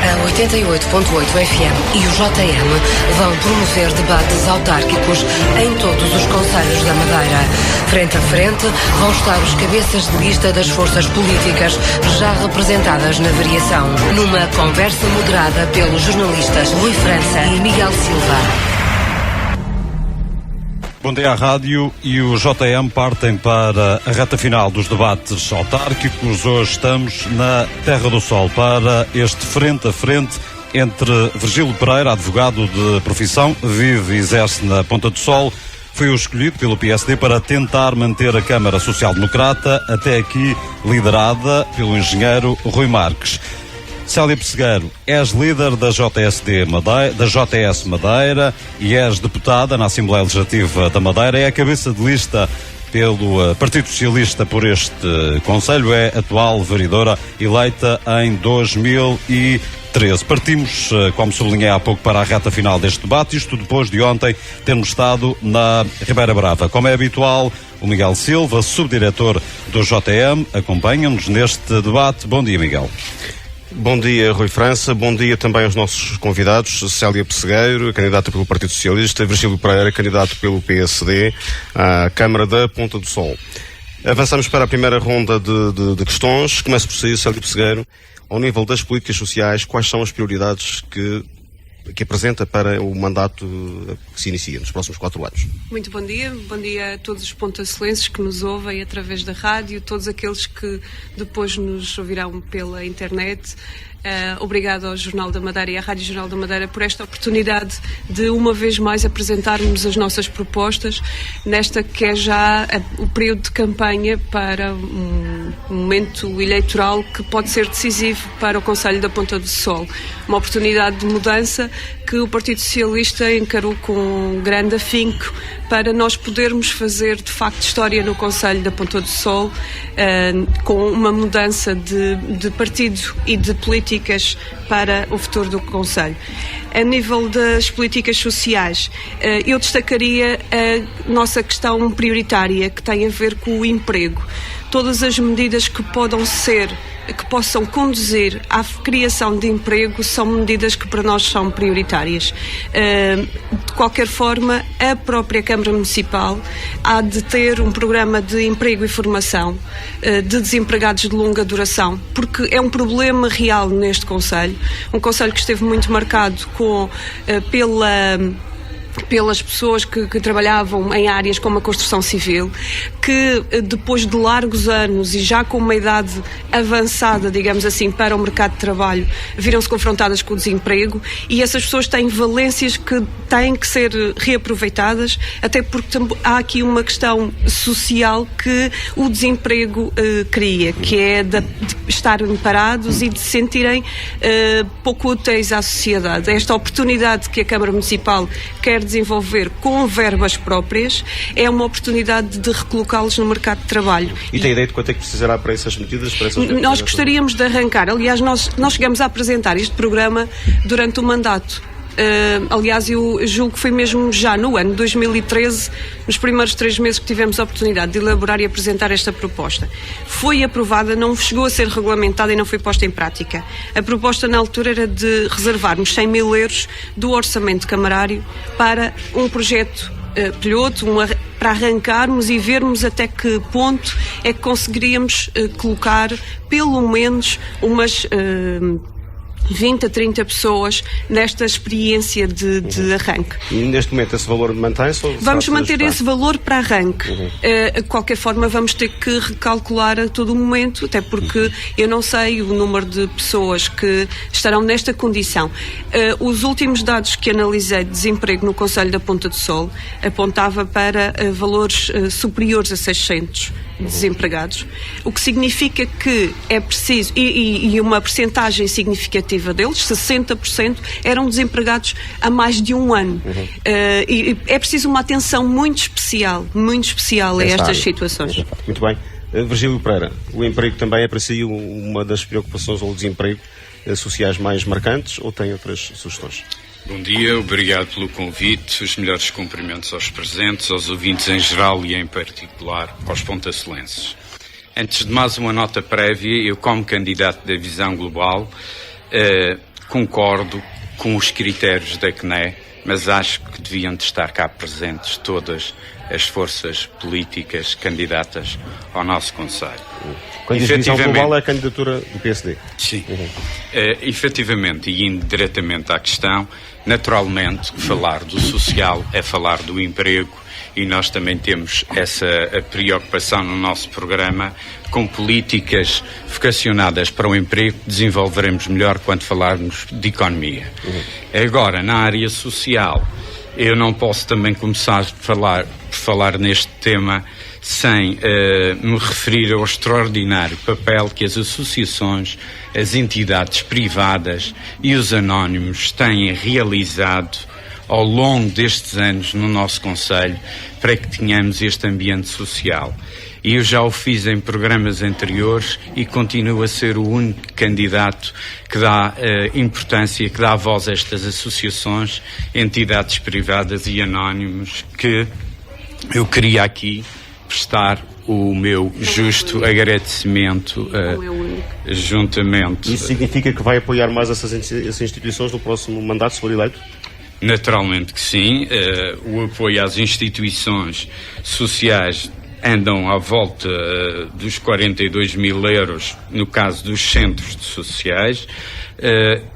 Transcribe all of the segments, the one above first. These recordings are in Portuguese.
A 88.8 FM e o JM vão promover debates autárquicos em todos os concelhos da Madeira. Frente a frente vão estar os cabeças de lista das forças políticas já representadas na variação, numa conversa moderada pelos jornalistas Rui França e Miguel Silva. Bom dia à Rádio e o JM partem para a reta final dos debates autárquicos. Hoje estamos na Terra do Sol para este frente a frente entre Virgílio Pereira, advogado de profissão, vive e exerce na Ponta do Sol. Foi o escolhido pelo PSD para tentar manter a Câmara Social-Democrata, até aqui liderada pelo engenheiro Rui Marques. Célia Pessegueiro, és líder da JS Madeira e és deputada na Assembleia Legislativa da Madeira. É a cabeça de lista pelo Partido Socialista por este concelho, é atual vereadora eleita em 2013. Partimos, como sublinhei há pouco, para a reta final deste debate, isto depois de ontem termos estado na Ribeira Brava. Como é habitual, o Miguel Silva, subdiretor do JM, acompanha-nos neste debate. Bom dia, Miguel. Bom dia, Rui França. Bom dia também aos nossos convidados. Célia Pessegueiro, candidata pelo Partido Socialista. Virgílio Pereira, candidato pelo PSD à Câmara da Ponta do Sol. Avançamos para a primeira ronda de questões. Começo por si, Célia Pessegueiro. Ao nível das políticas sociais, quais são as prioridades que apresenta para o mandato que se inicia nos próximos 4 anos? Muito bom dia a todos os pontacelenses que nos ouvem através da rádio, todos aqueles que depois nos ouvirão pela internet. Obrigado ao Jornal da Madeira e à Rádio Jornal da Madeira por esta oportunidade de uma vez mais apresentarmos as nossas propostas nesta que é já o período de campanha para um momento eleitoral que pode ser decisivo para o Concelho da Ponta do Sol. Uma oportunidade de mudança que o Partido Socialista encarou com grande afinco para nós podermos fazer de facto história no Concelho da Ponta do Sol, com uma mudança de partido e de políticas para o futuro do Concelho. A nível das políticas sociais, eu destacaria a nossa questão prioritária que tem a ver com o emprego. Todas as medidas que possam conduzir à criação de emprego são medidas que para nós são prioritárias. De qualquer forma, a própria Câmara Municipal há de ter um programa de emprego e formação de desempregados de longa duração, porque é um problema real neste concelho, um concelho que esteve muito marcado pelas pessoas que trabalhavam em áreas como a construção civil, que depois de largos anos e já com uma idade avançada, digamos assim, para o mercado de trabalho, viram-se confrontadas com o desemprego, e essas pessoas têm valências que têm que ser reaproveitadas, até porque há aqui uma questão social que o desemprego cria, que é de estarem parados e de se sentirem pouco úteis à sociedade. Esta oportunidade que a Câmara Municipal quer desenvolver com verbas próprias é uma oportunidade de recolocá-los no mercado de trabalho. E tem ideia de quanto é que precisará para essas medidas? Nós gostaríamos de arrancar, aliás, nós chegamos a apresentar este programa durante o mandato. Aliás, eu julgo que foi mesmo já no ano 2013, nos primeiros 3 meses que tivemos a oportunidade de elaborar e apresentar esta proposta. Foi aprovada, não chegou a ser regulamentada e não foi posta em prática. A proposta na altura era de reservarmos 100 mil euros do orçamento camarário para um projeto piloto, para arrancarmos e vermos até que ponto é que conseguiríamos colocar pelo menos umas 20 a 30 pessoas nesta experiência de arranque. E neste momento esse valor mantém-se? Vamos manter esse valor para arranque. De qualquer forma vamos ter que recalcular a todo momento, até porque eu não sei o número de pessoas que estarão nesta condição. Os últimos dados que analisei de desemprego no Concelho da Ponta do Sol apontava para valores superiores a 600 desempregados, o que significa que é preciso, e uma percentagem significativa deles, 60%, eram desempregados há mais de um ano. E é preciso uma atenção muito especial a estas situações. Muito bem. Virgílio Pereira, o emprego também é para si uma das preocupações, ou o desemprego sociais mais marcantes, ou tem outras sugestões? Bom dia, obrigado pelo convite, os melhores cumprimentos aos presentes, aos ouvintes em geral e em particular aos pontacelenses. Antes de mais uma nota prévia, eu como candidato da Visão Global concordo com os critérios da CNE, mas acho que deviam de estar cá presentes todas as forças políticas candidatas ao nosso Conselho. Quando diz visão global é a candidatura do PSD. Sim. Efetivamente, e indo diretamente à questão, naturalmente, falar do social é falar do emprego, e nós também temos essa preocupação no nosso programa com políticas vocacionadas para o emprego, desenvolveremos melhor quando falarmos de economia. Agora, na área social, eu não posso também começar por falar neste tema sem me referir ao extraordinário papel que as associações, as entidades privadas e os anónimos têm realizado ao longo destes anos no nosso Conselho para que tenhamos este ambiente social. E eu já o fiz em programas anteriores e continuo a ser o único candidato que dá importância, que dá voz a estas associações, entidades privadas e anónimos, que eu queria aqui prestar o meu justo agradecimento juntamente. Isso significa que vai apoiar mais essas instituições no próximo mandato, se for eleito? Naturalmente que sim. O apoio às instituições sociais andam à volta dos 42 mil euros no caso dos centros sociais.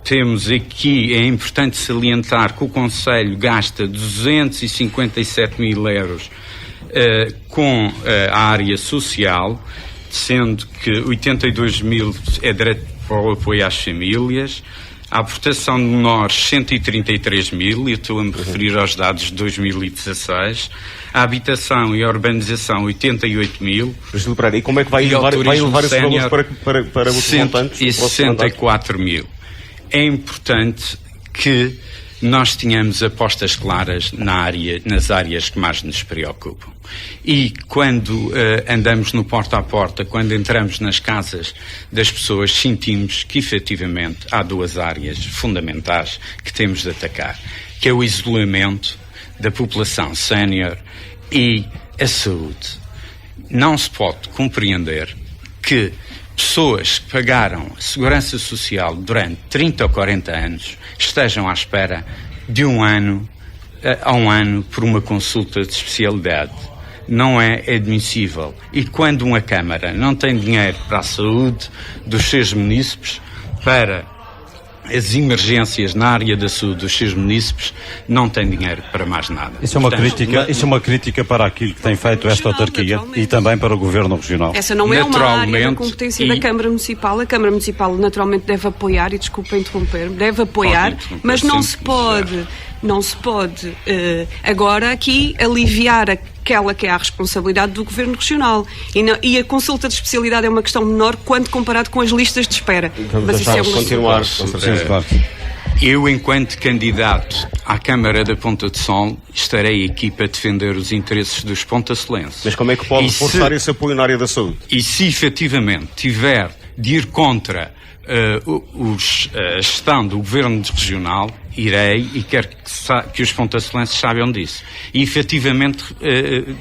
Temos aqui, é importante salientar que o Conselho gasta 257 mil euros com a área social, sendo que 82 mil é direto para o apoio às famílias, a proteção de menores 133 mil, e estou a me referir aos dados de 2016, a habitação e a urbanização 88 mil. E como é que vai elevar esses valores para os montantes? 164 mil. É importante que nós tenhamos apostas claras nas áreas que mais nos preocupam. E quando andamos no porta a porta, quando entramos nas casas das pessoas, sentimos que efetivamente há duas áreas fundamentais que temos de atacar, que é o isolamento da população sénior e a saúde. Não se pode compreender que pessoas que pagaram a segurança social durante 30 ou 40 anos estejam à espera de um ano a um ano por uma consulta de especialidade. Não é admissível. E quando uma Câmara não tem dinheiro para a saúde dos seus munícipes, para as emergências na área da saúde dos seus munícipes, não tem dinheiro para mais nada. Isso é uma crítica para aquilo que tem feito esta autarquia e também para o Governo Regional. Essa não é uma área da competência da Câmara Municipal. A Câmara Municipal naturalmente deve apoiar, e desculpa interromper, deve apoiar, mas não se pode agora aqui aliviar aquela que é a responsabilidade do Governo Regional. E a consulta de especialidade é uma questão menor quando comparado com as listas de espera. Mas isso é continuar. Eu, enquanto candidato à Câmara da Ponta de Sol, estarei aqui para defender os interesses dos pontacelenses. Mas como é que pode reforçar esse apoio na área da saúde? E se efetivamente tiver de ir contra a gestão do Governo Regional, irei, e quero que os pontacelenses saibam disso. E efetivamente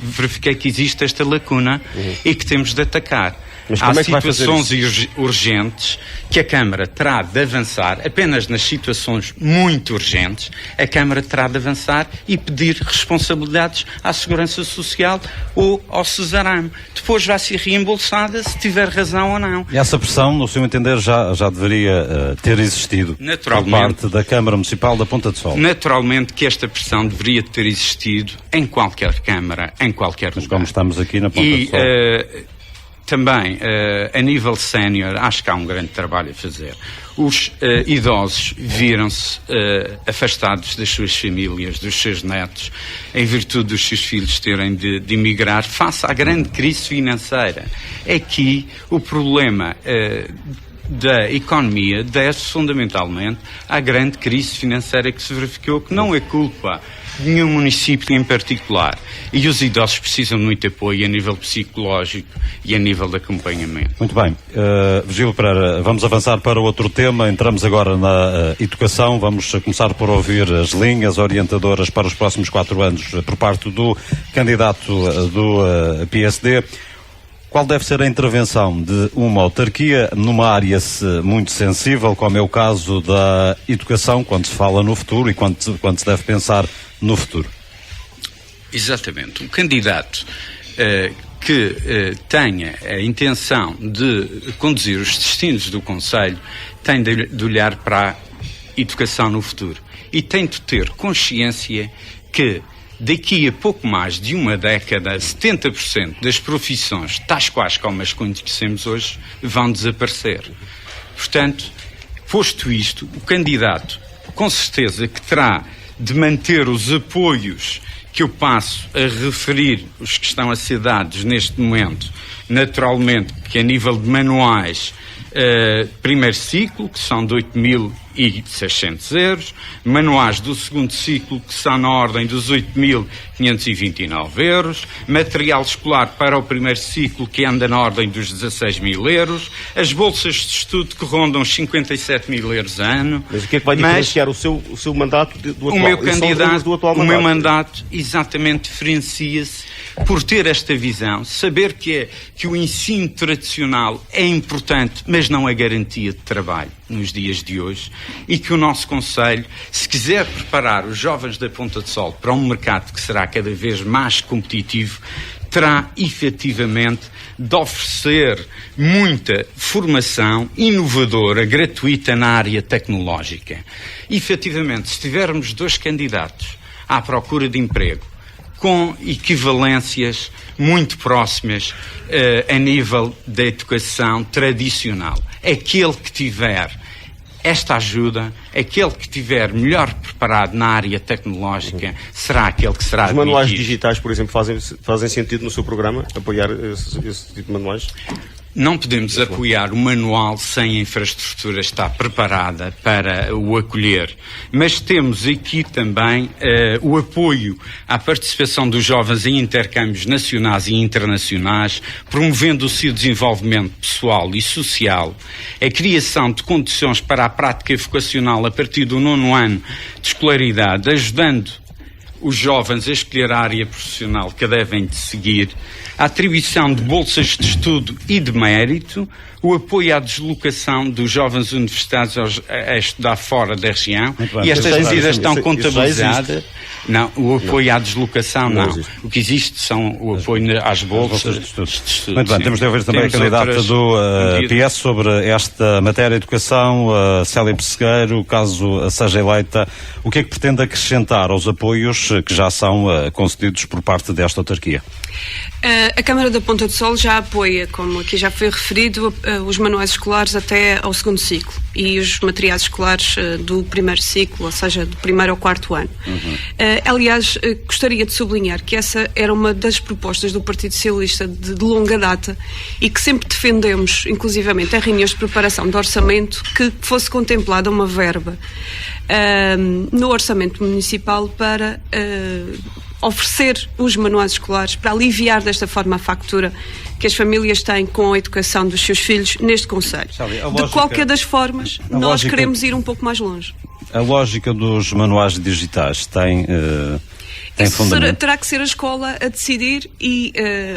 verifiquei que existe esta lacuna e que temos de atacar. Há situações urgentes que a Câmara terá de avançar, apenas nas situações muito urgentes, a Câmara terá de avançar e pedir responsabilidades à Segurança Social ou ao Cesarame. Depois vai ser reembolsada se tiver razão ou não. E essa pressão, no seu entender, já deveria ter existido por parte da Câmara Municipal da Ponta de Sol? Naturalmente que esta pressão deveria ter existido em qualquer Câmara, em qualquer lugar. Mas como estamos aqui na Ponta de Sol... Também, a nível sénior, acho que há um grande trabalho a fazer. Os idosos viram-se afastados das suas famílias, dos seus netos, em virtude dos seus filhos terem de emigrar, face à grande crise financeira. Aqui, o problema da economia deve-se fundamentalmente à grande crise financeira que se verificou, que não é culpa de nenhum município em particular. E os idosos precisam de muito apoio a nível psicológico e a nível de acompanhamento. Muito bem. Virgílio Pereira, vamos avançar para outro tema. Entramos agora na educação. Vamos começar por ouvir as linhas orientadoras para os próximos 4 anos por parte do candidato do PSD. Qual deve ser a intervenção de uma autarquia numa área muito sensível, como é o caso da educação, quando se fala no futuro e quando se deve pensar no futuro? Exatamente. Um candidato que tenha a intenção de conduzir os destinos do concelho tem de olhar para a educação no futuro e tem de ter consciência que daqui a pouco mais de uma década, 70% das profissões, tais quais como as conhecemos hoje, vão desaparecer. Portanto, posto isto, o candidato, com certeza que terá de manter os apoios que eu passo a referir, os que estão a ser dados neste momento, naturalmente, que a nível de manuais, primeiro ciclo, que são de 8.600 euros, manuais do segundo ciclo, que são na ordem dos 8.529 euros, material escolar para o primeiro ciclo, que anda na ordem dos 16.000 euros, as bolsas de estudo que rondam 57.000 euros a ano. Mas o que é que vai diferenciar o seu mandato do atual? O meu candidato, o meu mandato exatamente diferencia-se por ter esta visão, saber que o ensino tradicional é importante, mas não é garantia de trabalho nos dias de hoje, e que o nosso concelho, se quiser preparar os jovens da Ponta do Sol para um mercado que será cada vez mais competitivo, terá efetivamente de oferecer muita formação inovadora, gratuita na área tecnológica. Efetivamente, se tivermos 2 candidatos à procura de emprego com equivalências muito próximas a nível da educação tradicional, aquele que tiver esta ajuda, aquele que estiver melhor preparado na área tecnológica, será aquele que será admitido. Os manuais digitais, por exemplo, fazem sentido no seu programa, apoiar esse tipo de manuais? Não podemos apoiar o manual sem a infraestrutura estar preparada para o acolher. Mas temos aqui também o apoio à participação dos jovens em intercâmbios nacionais e internacionais, promovendo o seu desenvolvimento pessoal e social, a criação de condições para a prática vocacional a partir do 9º ano de escolaridade, ajudando os jovens a escolher a área profissional que devem de seguir, a atribuição de bolsas de estudo e de mérito, o apoio à deslocação dos jovens universitários a estudar fora da região, e estas medidas estão contabilizadas. Não, o apoio à deslocação não. O que existe são o apoio às bolsas de estudo. Muito bem, temos de ouvir também a candidata do PS sobre esta matéria de educação, Célia Pessegueiro, caso seja eleita. O que é que pretende acrescentar aos apoios que já são concedidos por parte desta autarquia? A Câmara da Ponta do Sol já apoia, como aqui já foi referido, os manuais escolares até ao 2º ciclo e os materiais escolares do primeiro ciclo, ou seja, do 1º ao 4º ano. Aliás, gostaria de sublinhar que essa era uma das propostas do Partido Socialista de longa data e que sempre defendemos, inclusivamente em reuniões de preparação do orçamento, que fosse contemplada uma verba no orçamento municipal para oferecer os manuais escolares, para aliviar desta forma a factura que as famílias têm com a educação dos seus filhos neste concelho. De qualquer das formas, nós queremos ir um pouco mais longe. A lógica dos manuais digitais tem fundamento? Terá que ser a escola a decidir e,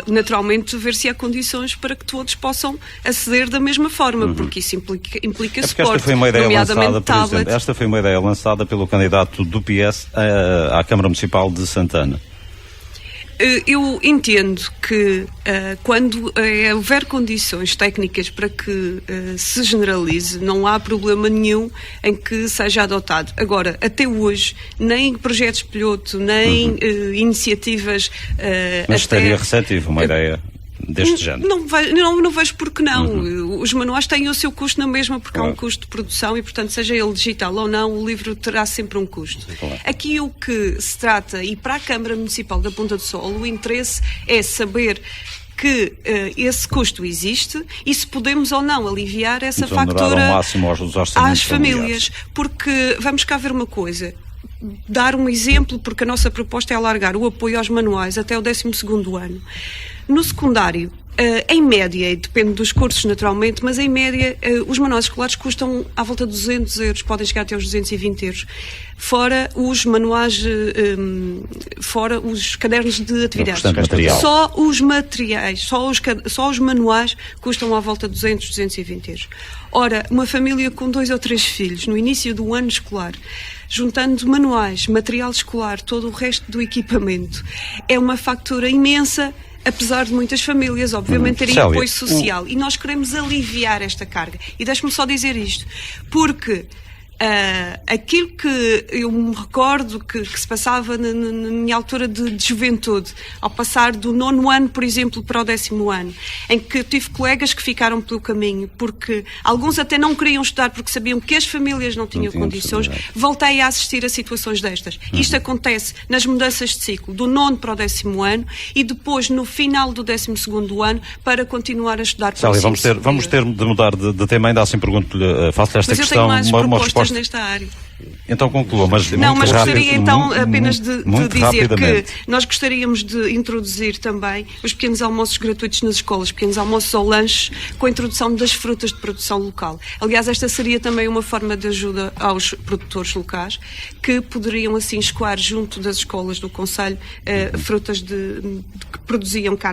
naturalmente, ver se há condições para que todos possam aceder da mesma forma, porque isso implica suporte, nomeadamente tablets. Esta foi uma ideia lançada pelo candidato do PS à Câmara Municipal de Santana. Eu entendo que quando houver condições técnicas para que se generalize, não há problema nenhum em que seja adotado. Agora, até hoje, nem projetos piloto, nem iniciativas... Mas estaria receptivo uma ideia deste género? Não vejo porque não. Os manuais têm o seu custo na mesma, porque há um custo de produção e, portanto, seja ele digital ou não, o livro terá sempre um custo. Aqui o que se trata, e para a Câmara Municipal da Ponta do Sol, o interesse é saber que esse custo existe e se podemos ou não aliviar essa factura ao máximo às famílias. Porque, vamos cá ver uma coisa, dar um exemplo, porque a nossa proposta é alargar o apoio aos manuais até o 12º ano. No secundário, Em média, e depende dos cursos naturalmente, mas em média os manuais escolares custam à volta de 200 euros, podem chegar até aos 220 euros. Fora os manuais, fora os cadernos de atividades. Só os materiais, só os manuais custam à volta de 200, 220 euros. Ora, uma família com 2 ou 3 filhos, no início do ano escolar, juntando manuais, material escolar, todo o resto do equipamento, é uma fatura imensa, apesar de muitas famílias, obviamente, terem apoio social. E nós queremos aliviar esta carga. E deixe-me só dizer isto, porque aquilo que eu me recordo que se passava na minha altura de juventude, ao passar do 9º ano, por exemplo, para o 10º ano, em que eu tive colegas que ficaram pelo caminho, porque alguns até não queriam estudar porque sabiam que as famílias não tinham condições, voltei a assistir a situações destas. Isto acontece nas mudanças de ciclo, do 9º para o 10º ano e depois no final do 12º ano para continuar a estudar. Célia, vamos ter de mudar de tema, ainda assim pergunto-lhe, faço-lhe esta questão, uma resposta nesta área. Então conclua, mas gostaria então apenas de dizer que nós gostaríamos de introduzir também os pequenos almoços gratuitos nas escolas, pequenos almoços ou lanches com a introdução das frutas de produção local. Aliás, esta seria também uma forma de ajuda aos produtores locais que poderiam assim escoar junto das escolas do concelho frutas que produziam cá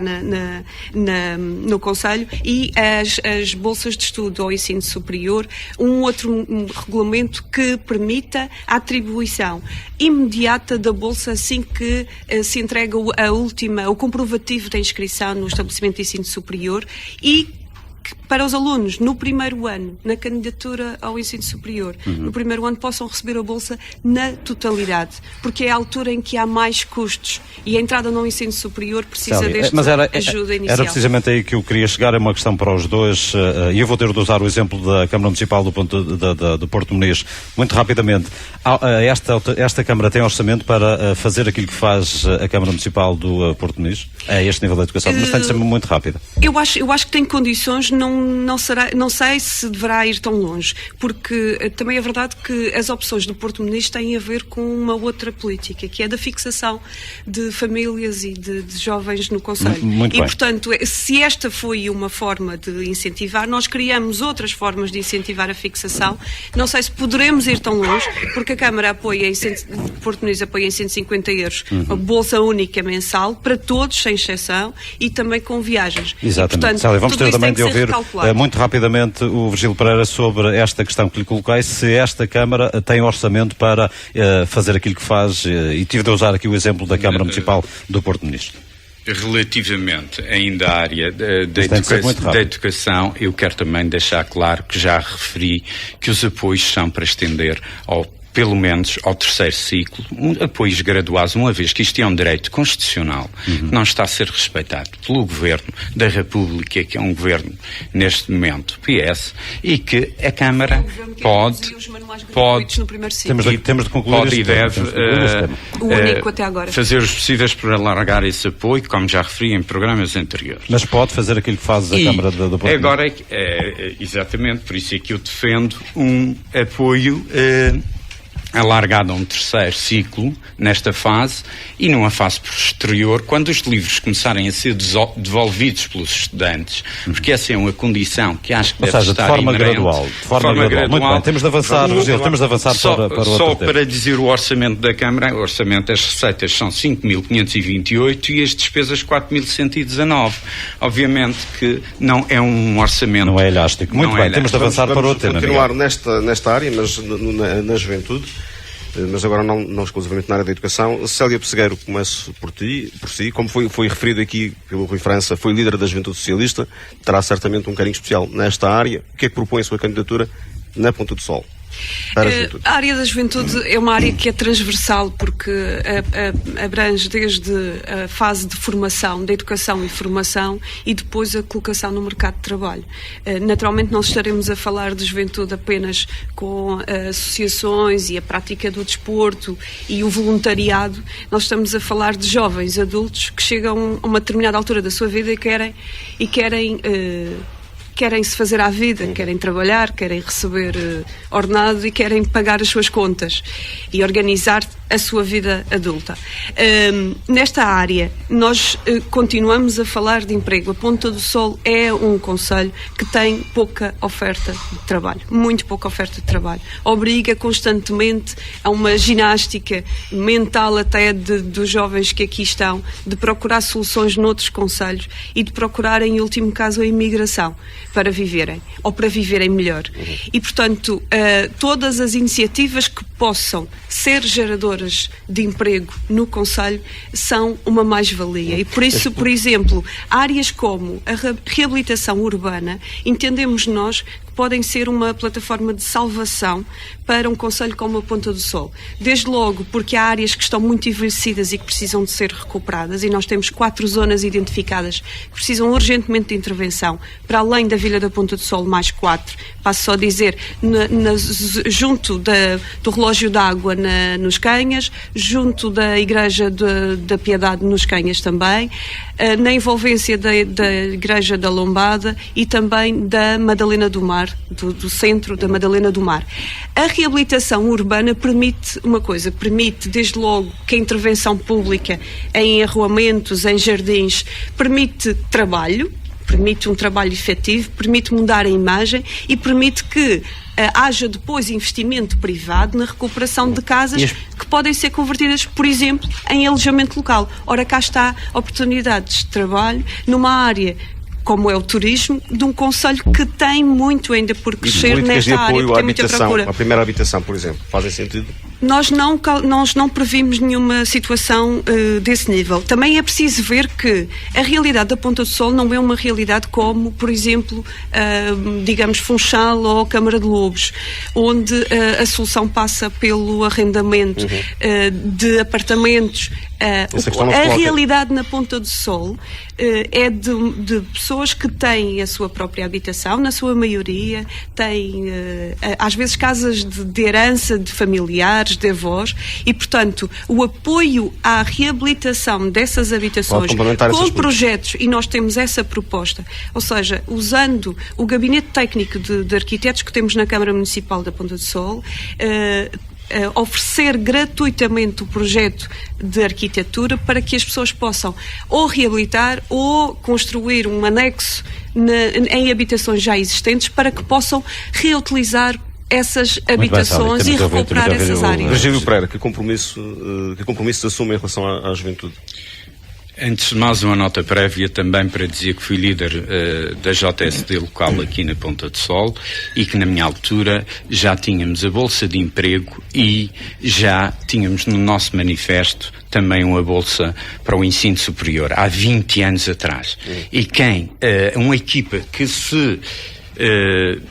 no concelho e as bolsas de estudo ao ensino superior, um outro regulamento que permita a atribuição imediata da bolsa assim que se entrega o comprovativo da inscrição no estabelecimento de ensino superior e que para os alunos no primeiro ano, na candidatura ao ensino superior, no primeiro ano possam receber a bolsa na totalidade, porque é a altura em que há mais custos e a entrada no ensino superior precisa desta ajuda inicial. Era precisamente aí que eu queria chegar, é uma questão para os dois, e eu vou ter de usar o exemplo da Câmara Municipal do Porto Muniz, muito rapidamente. Esta Câmara tem orçamento para fazer aquilo que faz a Câmara Municipal do Porto Muniz? É este nível de educação, mas tem de ser muito rápida. Eu acho que tem condições, não sei se deverá ir tão longe, porque também é verdade que as opções do Porto Muniz têm a ver com uma outra política, que é da fixação de famílias e de jovens no concelho. E, portanto, se esta foi uma forma de incentivar, nós criamos outras formas de incentivar a fixação. Não sei se poderemos ir tão longe, porque a Câmara apoia Porto Muniz apoia em 150 euros a bolsa única mensal para todos, sem exceção, e também com viagens. Exatamente. E, portanto, Célia, vamos ter também de ouvir muito rapidamente o Virgílio Pereira sobre esta questão que lhe coloquei, se esta Câmara tem orçamento para fazer aquilo que faz, e tive de usar aqui o exemplo da Câmara Municipal do Porto Muniz. Relativamente ainda à área da educação, eu quero também deixar claro que já referi que os apoios são para estender pelo menos ao 3º ciclo, apoios graduados, uma vez que isto é um direito constitucional, que não está a ser respeitado pelo Governo da República, que é um Governo, neste momento, PS, e que a Câmara pode temos de concluir e deve fazer os possíveis para alargar esse apoio, como já referi em programas anteriores. Mas pode fazer aquilo que faz a Câmara do Porto Muniz. Agora, exatamente, por isso é que eu defendo um apoio alargado a um 3º ciclo nesta fase e numa fase posterior, quando os livros começarem a ser devolvidos pelos estudantes, porque essa é uma condição que acho que deve estar de forma gradual. Muito bem, temos de avançar, para o só outro para dizer o orçamento da Câmara, o orçamento das receitas são 5.528 e as despesas 4.119. Obviamente que não é um orçamento... Não é elástico. Muito bem, temos de avançar para o outro tema. Vamos continuar nesta área, mas na juventude. Mas agora não exclusivamente na área da educação. Célia Pessegueiro, começo por si, como foi referido aqui pelo Rui França, foi líder da Juventude Socialista, terá certamente um carinho especial nesta área. O que é que propõe a sua candidatura na Ponta do Sol? A área da juventude é uma área que é transversal porque abrange desde a fase de formação, da educação e formação e depois a colocação no mercado de trabalho. Naturalmente não estaremos a falar de juventude apenas com associações e a prática do desporto e o voluntariado. Nós estamos a falar de jovens adultos que chegam a uma determinada altura da sua vida e querem querem se fazer à vida, querem trabalhar, querem receber ordenado e querem pagar as suas contas e organizar a sua vida adulta. Nesta área, nós continuamos a falar de emprego. A Ponta do Sol é um concelho que tem pouca oferta de trabalho, muito pouca oferta de trabalho. Obriga constantemente a uma ginástica mental até dos jovens que aqui estão, de procurar soluções noutros concelhos e de procurar, em último caso, a imigração para viverem, ou para viverem melhor. E, portanto, todas as iniciativas que possam ser geradoras de emprego no concelho são uma mais-valia. E por isso, por exemplo, áreas como a reabilitação urbana, entendemos nós que podem ser uma plataforma de salvação para um concelho como a Ponta do Sol. Desde logo porque há áreas que estão muito envelhecidas e que precisam de ser recuperadas, e nós temos 4 zonas identificadas que precisam urgentemente de intervenção, para além da Vila da Ponta do Sol, mais 4. Passo só a dizer, junto do relógio d'água nos Canhas, junto da Igreja da Piedade nos Canhas também, na envolvência da Igreja da Lombada e também da Madalena do Mar, do centro da Madalena do Mar. A reabilitação urbana permite uma coisa, permite desde logo que a intervenção pública em arruamentos, em jardins, permite trabalho, permite um trabalho efetivo, permite mudar a imagem e permite que haja depois investimento privado na recuperação de casas que podem ser convertidas, por exemplo, em alojamento local. Ora, cá está oportunidades de trabalho numa área como é o turismo, de um concelho que tem muito ainda por crescer nesta área, porque tem muita procura. A primeira habitação, por exemplo, fazem sentido? Nós não previmos nenhuma situação desse nível. Também é preciso ver que a realidade da Ponta do Sol não é uma realidade como, por exemplo, digamos, Funchal ou Câmara de Lobos, onde a solução passa pelo arrendamento de apartamentos. A realidade na Ponta do Sol é de pessoas que têm a sua própria habitação, na sua maioria, têm às vezes casas de herança de familiares, de avós, e portanto o apoio à reabilitação dessas habitações com projetos, e nós temos essa proposta, ou seja, usando o gabinete técnico de arquitetos que temos na Câmara Municipal da Ponta do Sol, oferecer gratuitamente o projeto de arquitetura para que as pessoas possam ou reabilitar ou construir um anexo em habitações já existentes para que possam reutilizar essas habitações e recuperar essas áreas. Virgílio Pereira, que compromisso se assume em relação à juventude? Antes de mais, uma nota prévia também para dizer que fui líder da JSD local aqui na Ponta do Sol e que na minha altura já tínhamos a Bolsa de Emprego e já tínhamos no nosso manifesto também uma Bolsa para o ensino superior, há 20 anos atrás. E uma equipa que se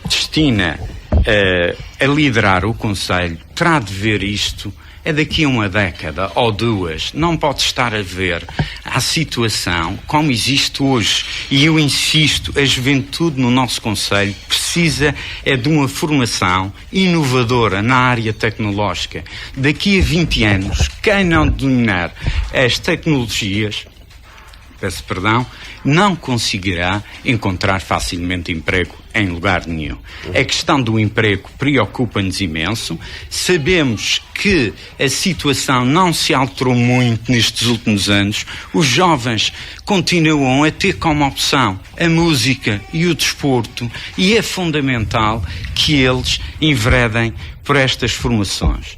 destina a liderar o Conselho terá de ver isto. É daqui a uma década ou duas, não pode estar a ver a situação como existe hoje. E eu insisto, a juventude no nosso concelho precisa de uma formação inovadora na área tecnológica. Daqui a 20 anos, quem não dominar as tecnologias, não conseguirá encontrar facilmente emprego em lugar nenhum. A questão do emprego preocupa-nos imenso. Sabemos que a situação não se alterou muito nestes últimos anos. Os jovens continuam a ter como opção a música e o desporto e é fundamental que eles enveredem por estas formações.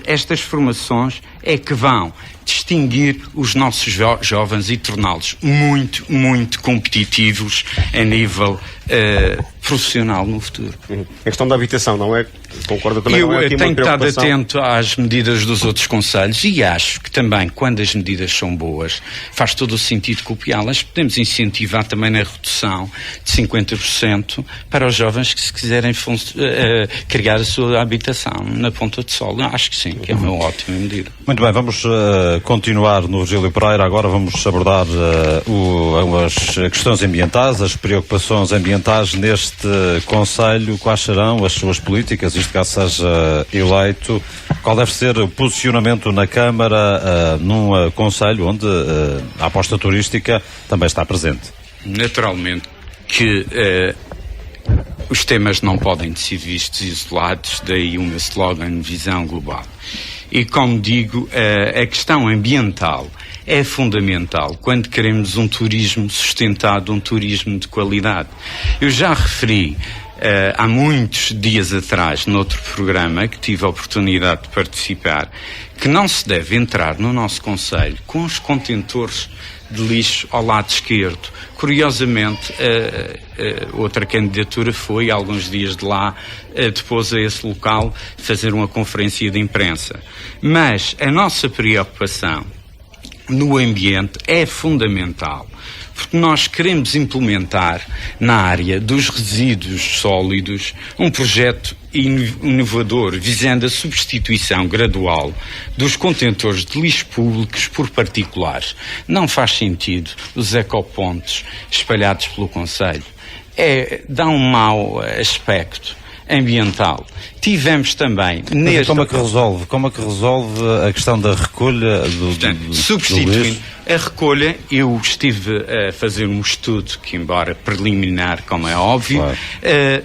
Estas formações é que vão distinguir os nossos jovens e torná-los muito, muito competitivos a nível profissional no futuro. A questão da habitação, não é? Concorda também? Eu tenho estado atento às medidas dos outros concelhos e acho que também, quando as medidas são boas, faz todo o sentido copiá-las. Podemos incentivar também na redução de 50% para os jovens que se quiserem criar a sua habitação na Ponta do Sol. Acho que sim, que é uma ótima medida. Muito bem, vamos continuar no Virgílio Pereira. Agora vamos abordar as questões ambientais, as preocupações ambientais neste Conselho. Quais serão as suas políticas, isto caso seja eleito? Qual deve ser o posicionamento na Câmara num Conselho onde a aposta turística também está presente? Naturalmente que os temas não podem ser vistos isolados, daí uma slogan visão global. E como digo, a questão ambiental é fundamental quando queremos um turismo sustentado, um turismo de qualidade. Eu já referi há muitos dias atrás, noutro programa, que tive a oportunidade de participar, que não se deve entrar no nosso concelho com os contentores de lixo ao lado esquerdo. Curiosamente, outra candidatura foi, alguns dias de lá, depois a esse local, fazer uma conferência de imprensa. Mas a nossa preocupação no ambiente é fundamental, porque nós queremos implementar na área dos resíduos sólidos um projeto inovador visando a substituição gradual dos contentores de lixo públicos por particulares. Não faz sentido os ecopontos espalhados pelo concelho. Dá um mau aspecto ambiental. Tivemos também neste... Como é que resolve a questão da recolha do substituindo a recolha? Eu estive a fazer um estudo que, embora preliminar, como é óbvio, claro,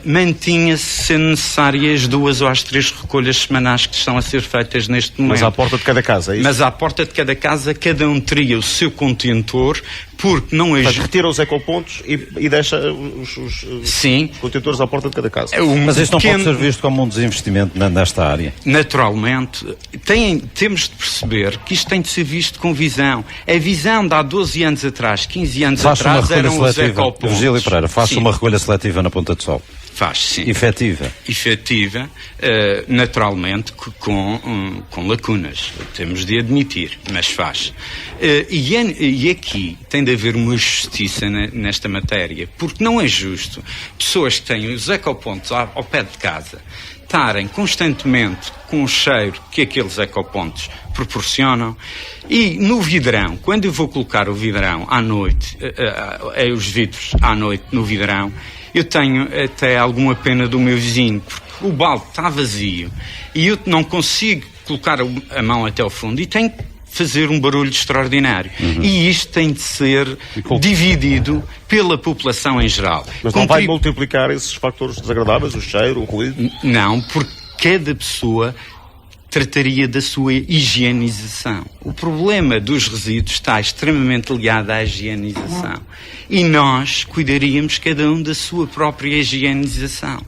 mantinha-se sendo necessárias 2 ou 3 recolhas semanais que estão a ser feitas neste momento. Mas à porta de cada casa, é isso? Mas à porta de cada casa, cada um teria o seu contentor, porque não é... Retira os ecopontos e deixa os contentores à porta de cada casa. Mas isto não pode ser visto como um desinvestimento nesta área? Naturalmente. Temos de perceber que isto tem de ser visto com visão. A visão de há 12 anos atrás, 15 anos atrás, eram os ecopontos. Virgílio Pereira, faça uma recolha seletiva na Ponta do Sol. Faz, sim. Efetiva, naturalmente, com lacunas. Temos de admitir, mas faz. E aqui tem de haver uma justiça nesta matéria, porque não é justo pessoas que têm os ecopontos ao pé de casa estarem constantemente com o cheiro que aqueles ecopontos proporcionam. E no vidrão, quando eu vou colocar o vidrão à noite, os vidros à noite no vidrão, eu tenho até alguma pena do meu vizinho, porque o balde está vazio e eu não consigo colocar a mão até ao fundo e tenho que fazer um barulho extraordinário. E isto tem de ser dividido pela população em geral. Mas não vai multiplicar esses fatores desagradáveis, o cheiro, o ruído? Não, porque cada pessoa trataria da sua higienização. O problema dos resíduos está extremamente ligado à higienização. E nós cuidaríamos cada um da sua própria higienização.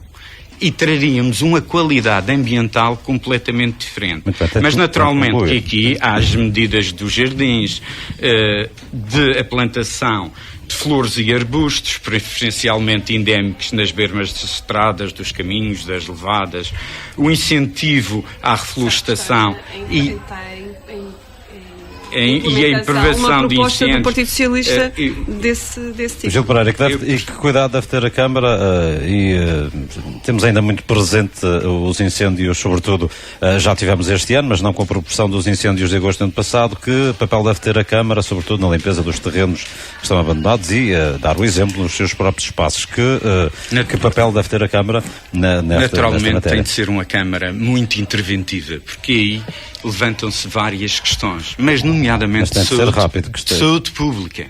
E traríamos uma qualidade ambiental completamente diferente. Mas naturalmente que aqui há as medidas dos jardins, de a plantação de flores e arbustos, preferencialmente endémicos nas bermas das estradas, dos caminhos, das levadas, o incentivo à reflorestação e a prevenção de incêndios. Uma proposta do Partido Socialista desse tipo. Gil Pereira, que cuidado deve ter a Câmara temos ainda muito presente os incêndios, sobretudo já tivemos este ano, mas não com a proporção dos incêndios de agosto do ano passado. Que papel deve ter a Câmara, sobretudo na limpeza dos terrenos que estão abandonados e dar o exemplo nos seus próprios espaços? Que papel deve ter a Câmara nesta Naturalmente matéria? Tem de ser uma Câmara muito interventiva, porque aí levantam-se várias questões, mas nomeadamente de saúde pública.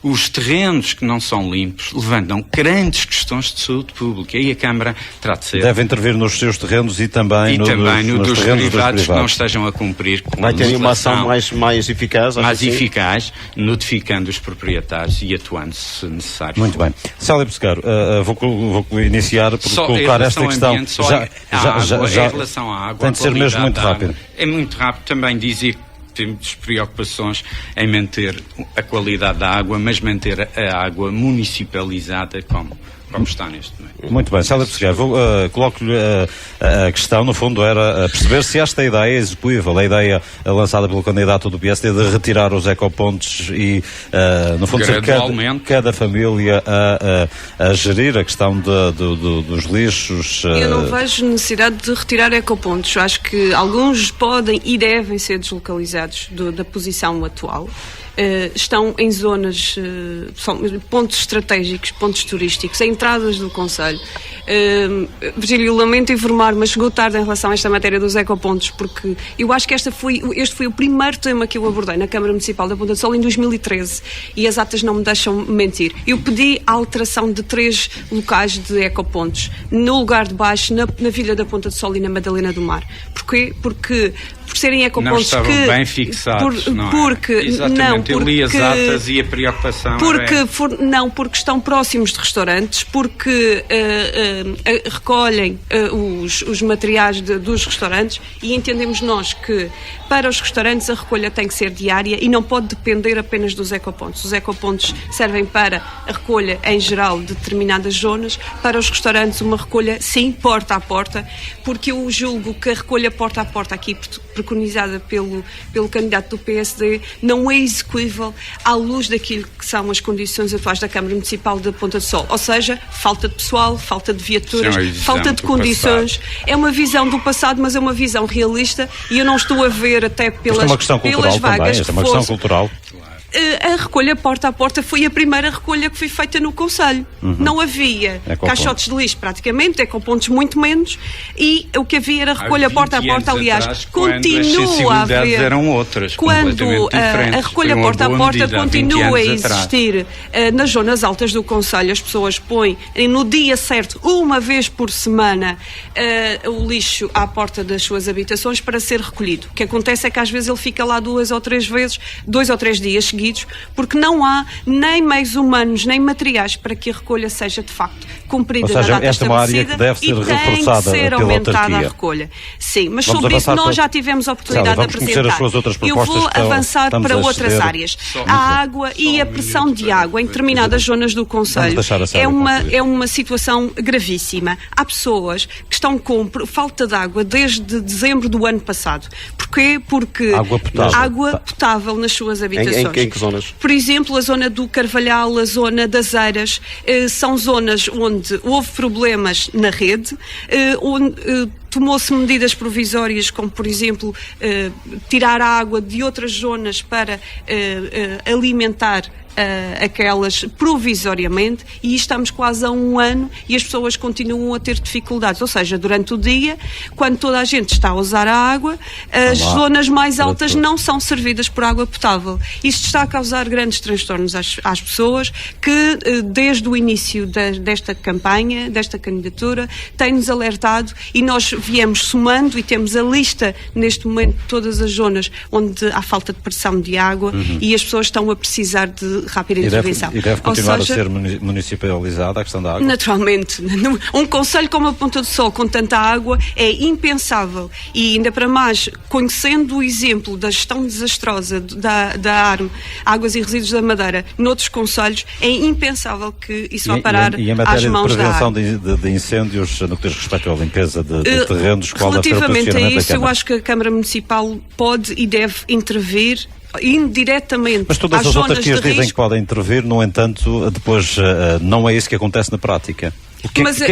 Os terrenos que não são limpos levantam grandes questões de saúde pública e a Câmara trata de ser. Deve intervir nos seus terrenos e também nos privados que não estejam a cumprir com vai ter uma ação mais eficaz? Mais eficaz, notificando os proprietários e atuando se necessário. Muito bem. Célia Pesqueiro, vou iniciar por colocar esta questão. Em relação à água, tem de ser mesmo muito rápido. É muito rápido também dizer que temos preocupações em manter a qualidade da água, mas manter a água municipalizada como está neste momento. Muito bem, Célia Pesqueiro, coloco-lhe a questão, no fundo, era perceber se esta ideia é execuível, a ideia lançada pelo candidato do PSD de retirar os ecopontos e, no fundo, ser cada família a gerir a questão dos lixos. Eu não vejo necessidade de retirar ecopontos. Acho que alguns podem e devem ser deslocalizados da posição atual. estão em zonas, são pontos estratégicos, pontos turísticos, em entradas do concelho. Virgílio, lamento informar, mas chegou tarde em relação a esta matéria dos ecopontos, porque eu acho que este foi o primeiro tema que eu abordei na Câmara Municipal da Ponta do Sol em 2013 e as atas não me deixam mentir. Eu pedi a alteração de 3 locais de ecopontos, no lugar de baixo, na Vila da Ponta do Sol e na Madalena do Mar. Porquê? Porque por serem ecopontos não estavam bem fixados, exatamente, eu li as atas e a preocupação porque estão próximos de restaurantes, porque recolhem os materiais dos restaurantes, e entendemos nós que para os restaurantes a recolha tem que ser diária e não pode depender apenas dos ecopontos. Os ecopontos servem para a recolha em geral de determinadas zonas, para os restaurantes uma recolha, sim, porta a porta, porque eu julgo que a recolha porta a porta aqui preconizada pelo candidato do PSD não é execuível à luz daquilo que são as condições atuais da Câmara Municipal da Ponta do Sol. Ou seja, falta de pessoal, falta de viaturas, falta de condições. É uma visão do passado, mas é uma visão realista, e eu não estou a ver até pelas vagas que uma questão cultural. A recolha porta a porta foi a primeira recolha que foi feita no concelho. Não havia caixotes de lixo praticamente, ecopontos muito menos, e o que havia era recolha porta a porta. Aliás, continua a haver. Eram outras, quando a recolha porta a porta continua a existir nas zonas altas do concelho, as pessoas põem no dia certo, uma vez por semana, o lixo à porta das suas habitações para ser recolhido. O que acontece é que às vezes ele fica lá 2 ou 3 dias seguidos, porque não há nem meios humanos, nem materiais para que a recolha seja de facto cumprida na data esta é uma área que deve ser reforçada, tem que ser aumentada a recolha. Sim, mas vamos sobre isso nós já tivemos a oportunidade de apresentar. Eu vou avançar para outras áreas. A água e a pressão de água em determinadas zonas do concelho é uma situação gravíssima. Há pessoas que estão com falta de água desde dezembro do ano passado. Porquê? Porque água potável nas suas habitações. Em que zonas? Por exemplo, a zona do Carvalhal, a zona das Eiras, são zonas onde houve problemas na rede, onde tomou-se medidas provisórias, como por exemplo tirar a água de outras zonas para alimentar aquelas provisoriamente, e estamos quase a 1 ano e as pessoas continuam a ter dificuldades. Ou seja, durante o dia, quando toda a gente está a usar a água, as zonas mais altas não são servidas por água potável. Isto está a causar grandes transtornos às pessoas que, desde o início desta campanha, desta candidatura, têm-nos alertado, e nós viemos somando e temos a lista neste momento de todas as zonas onde há falta de pressão de água e as pessoas estão a precisar de rápida intervenção. E deve continuar a ser municipalizada a questão da água? Naturalmente. Um concelho como a Ponta do Sol com tanta água é impensável, e ainda para mais, conhecendo o exemplo da gestão desastrosa da ARME, Águas e Resíduos da Madeira, noutros concelhos, é impensável que isso vá parar às mãos da ARME. E em matéria de prevenção de incêndios, no que diz respeito à limpeza de terrenos, qual deve ser o posicionamento a isso, da Câmara? eu acho que a Câmara Municipal pode e deve intervir indiretamente. Mas todas as autarquias dizem que podem intervir, no entanto, depois não é isso que acontece na prática.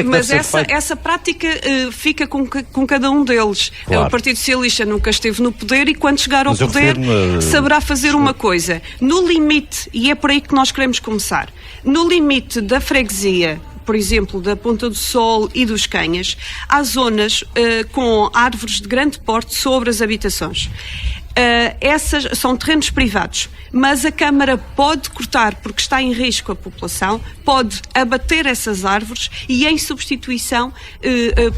Mas essa prática fica com cada um deles. Claro. O Partido Socialista nunca esteve no poder, e quando chegar ao poder saberá fazer uma coisa. No limite, e é por aí que nós queremos começar, no limite da freguesia, por exemplo, da Ponta do Sol e dos Canhas, há zonas com árvores de grande porte sobre as habitações. Essas são terrenos privados, mas a Câmara pode cortar, porque está em risco a população, pode abater essas árvores e, em substituição,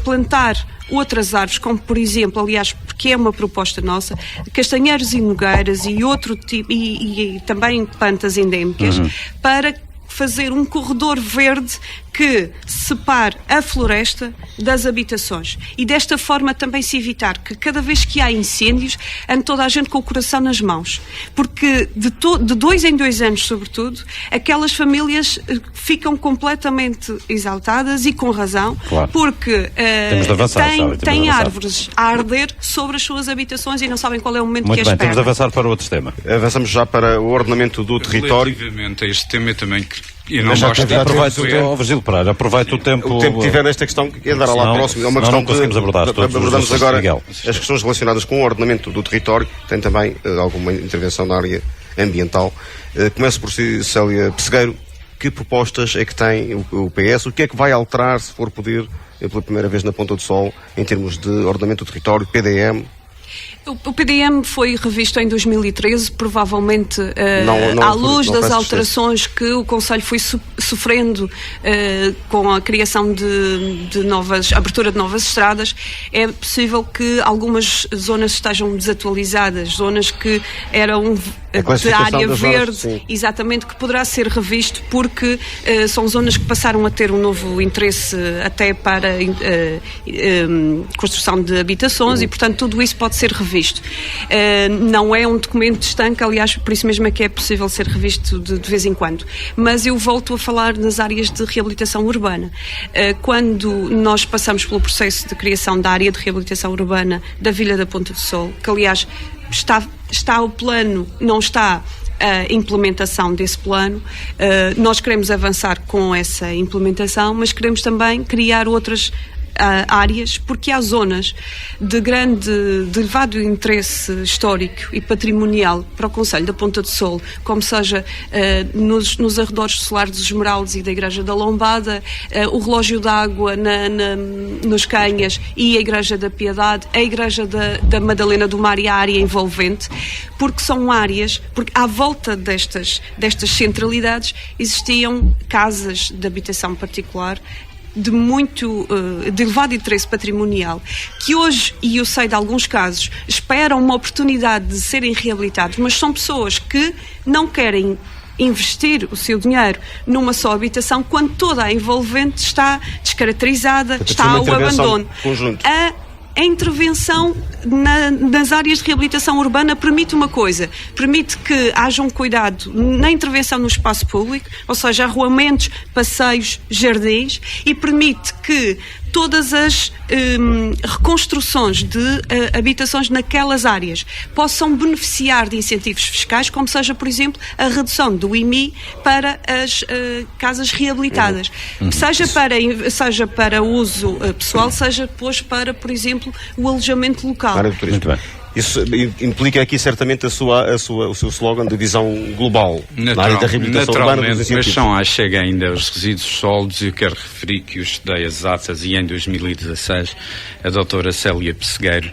plantar outras árvores, como por exemplo, aliás, porque é uma proposta nossa, castanheiros e nogueiras e outro tipo, e também plantas endémicas, para fazer um corredor verde que separe a floresta das habitações, e desta forma também se evitar que cada vez que há incêndios ande toda a gente com o coração nas mãos, porque de 2 em 2 anos, sobretudo, aquelas famílias ficam completamente exaltadas, e com razão, claro, porque têm árvores a arder sobre as suas habitações e não sabem qual é o momento que as perdem. Temos de avançar para outro tema. Avançamos já para o ordenamento do território. Relativamente a este tema também, eu não gosto de Virgílio Pereira, aproveita o tempo que tiver nesta questão, que andará lá próximo. É uma questão que conseguimos abordar. Abordamos agora as questões relacionadas com o ordenamento do território. Tem também alguma intervenção na área ambiental. Começo por si, Célia Pessegueiro. Que propostas é que tem o PS? O que é que vai alterar, se for poder, pela primeira vez na Ponta do Sol, em termos de ordenamento do território, PDM? O PDM foi revisto em 2013, provavelmente à luz das alterações que o Conselho foi sofrendo com a criação de abertura de novas estradas. É possível que algumas zonas estejam desatualizadas, zonas que eram de área verde, zonas, exatamente, que poderá ser revisto porque são zonas que passaram a ter um novo interesse até para construção de habitações e, portanto, tudo isso pode ser revisto. Não é um documento estanque, aliás, por isso mesmo é que é possível ser revisto de vez em quando. Mas eu volto a falar nas áreas de reabilitação urbana. Quando nós passamos pelo processo de criação da área de reabilitação urbana da Vila da Ponta do Sol, que aliás está o plano, não está a implementação desse plano, nós queremos avançar com essa implementação, mas queremos também criar outras áreas, porque há zonas de elevado interesse histórico e patrimonial para o Concelho da Ponta do Sol, como seja nos arredores do Solar dos Esmeraldas e da Igreja da Lombada, o Relógio d'Água nos Canhas e a Igreja da Piedade, a Igreja da Madalena do Mar e a área envolvente, porque são áreas, porque à volta destas centralidades existiam casas de habitação particular de elevado interesse patrimonial, que hoje, e eu sei de alguns casos, esperam uma oportunidade de serem reabilitados, mas são pessoas que não querem investir o seu dinheiro numa só habitação quando toda a envolvente está descaracterizada, está ao abandono. A intervenção nas áreas de reabilitação urbana permite uma coisa, permite que haja um cuidado na intervenção no espaço público, ou seja, arruamentos, passeios, jardins, e permite que todas as reconstruções de habitações naquelas áreas possam beneficiar de incentivos fiscais, como seja, por exemplo, a redução do IMI para as casas reabilitadas. Seja para uso pessoal, seja depois para, por exemplo, o alojamento local. Muito bem. Isso implica aqui certamente o seu slogan de visão global na área da reabilitação urbana dos incentivos. Mas são chega ainda aos resíduos sólidos, e eu quero referir que eu estudei as atas e em 2016 a doutora Célia Pessegueiro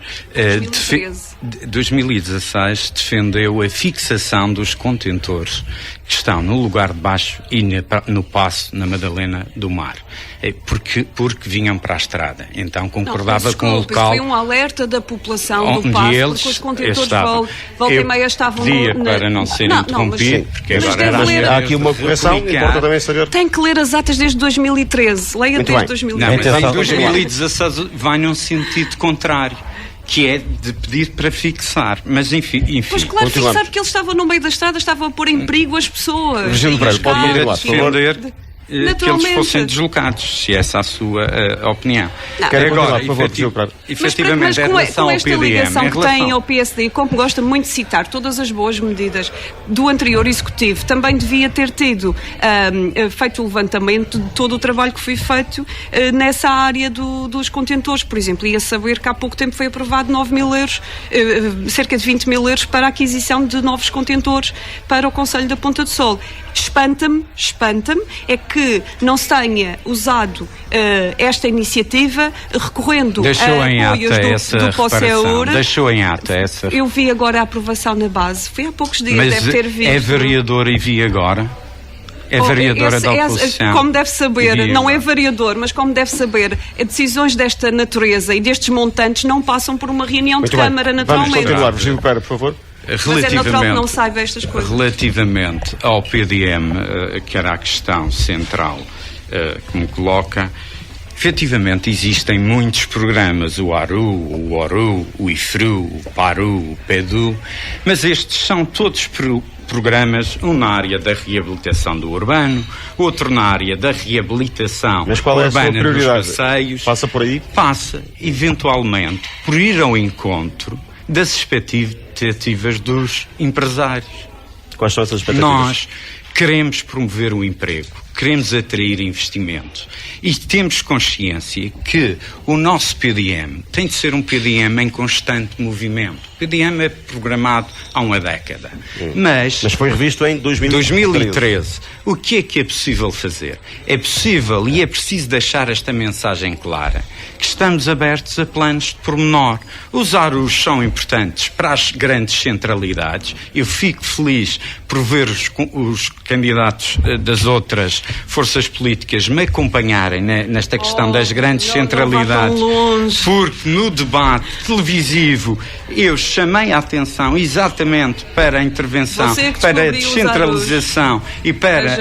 2016 defendeu a fixação dos contentores que estão no lugar de baixo e no passo na Madalena do Mar, porque vinham para a estrada. Então concordava com o local. Foi um alerta da população do passo, porque os contentores volta e meia estavam para não ser interrompido, porque agora há aqui uma correção, importa também saber. Tem que ler as atas desde 2013, leia desde 2013. Não, mas em 2016 vai num sentido contrário, que é de pedir para fixar, mas enfim. Pois claro, fixar porque eles estavam no meio da estrada, estavam a pôr em perigo as pessoas. Virgílio Pereira, pode ir lá, por favor. Que eles fossem deslocados, se essa é a sua opinião. Agora, efetivamente, em relação ao PDM, esta ligação que tem ao PSD, como gosta muito de citar todas as boas medidas do anterior Executivo, também devia ter tido feito o levantamento de todo o trabalho que foi feito nessa área dos contentores, por exemplo. Ia saber que há pouco tempo foi aprovado 9 mil euros, cerca de 20 mil euros para a aquisição de novos contentores para o Concelho da Ponta do Sol. Espanta-me, é que não se tenha usado esta iniciativa recorrendo a apoios do POSEUR. Deixou em ata essa. Eu vi agora a aprovação na base, foi há poucos dias, mas deve ter visto. É vereador e vi agora? É vereadora da oposição. Como deve saber, não é vereador, mas como deve saber, decisões desta natureza e destes montantes não passam por uma reunião de Câmara, naturalmente. Vamos continuar, Virgílio Pereira, por favor. Mas é natural que não saiba estas coisas. Relativamente ao PDM, que era a questão central que me coloca, efetivamente existem muitos programas, o ARU, o ORU, o IFRU, o PARU, o PEDU, mas estes são todos programas, um na área da reabilitação do urbano, outro na área da reabilitação mas qual é urbana a sua prioridade? Dos passeios. Passa por aí? Passa, eventualmente, por ir ao encontro das expectativas dos empresários. Quais são essas expectativas? Nós queremos promover o emprego, queremos atrair investimento. E temos consciência que o nosso PDM tem de ser um PDM em constante movimento. O PDM é programado há uma década. Mas foi revisto em 2013. O que é possível fazer? É possível e é preciso deixar esta mensagem clara, que estamos abertos a planos de pormenor. Os ARUs são importantes para as grandes centralidades. Eu fico feliz por ver os candidatos das outras forças políticas me acompanharem nesta questão das grandes centralidades, porque no debate televisivo eu chamei a atenção exatamente para a intervenção, para a descentralização e para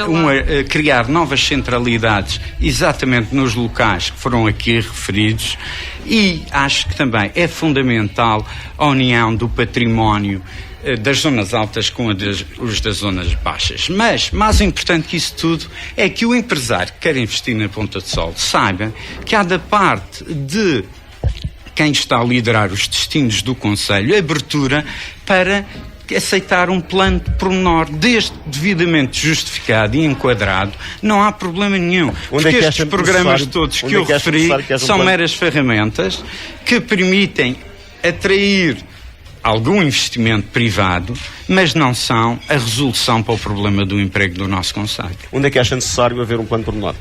criar novas centralidades exatamente nos locais que foram aqui referidos. E acho que também é fundamental a união do património das zonas altas com os das zonas baixas. Mas, mais importante que isso tudo, é que o empresário que quer investir na Ponta do Sol saiba que há da parte de quem está a liderar os destinos do Conselho abertura para aceitar um plano de pormenor, desde devidamente justificado e enquadrado, não há problema nenhum. Porque estes programas todos que eu referi são meras ferramentas que permitem atrair algum investimento privado, mas não são a resolução para o problema do emprego do nosso Conselho. Onde é que acha necessário haver um plano pormenor?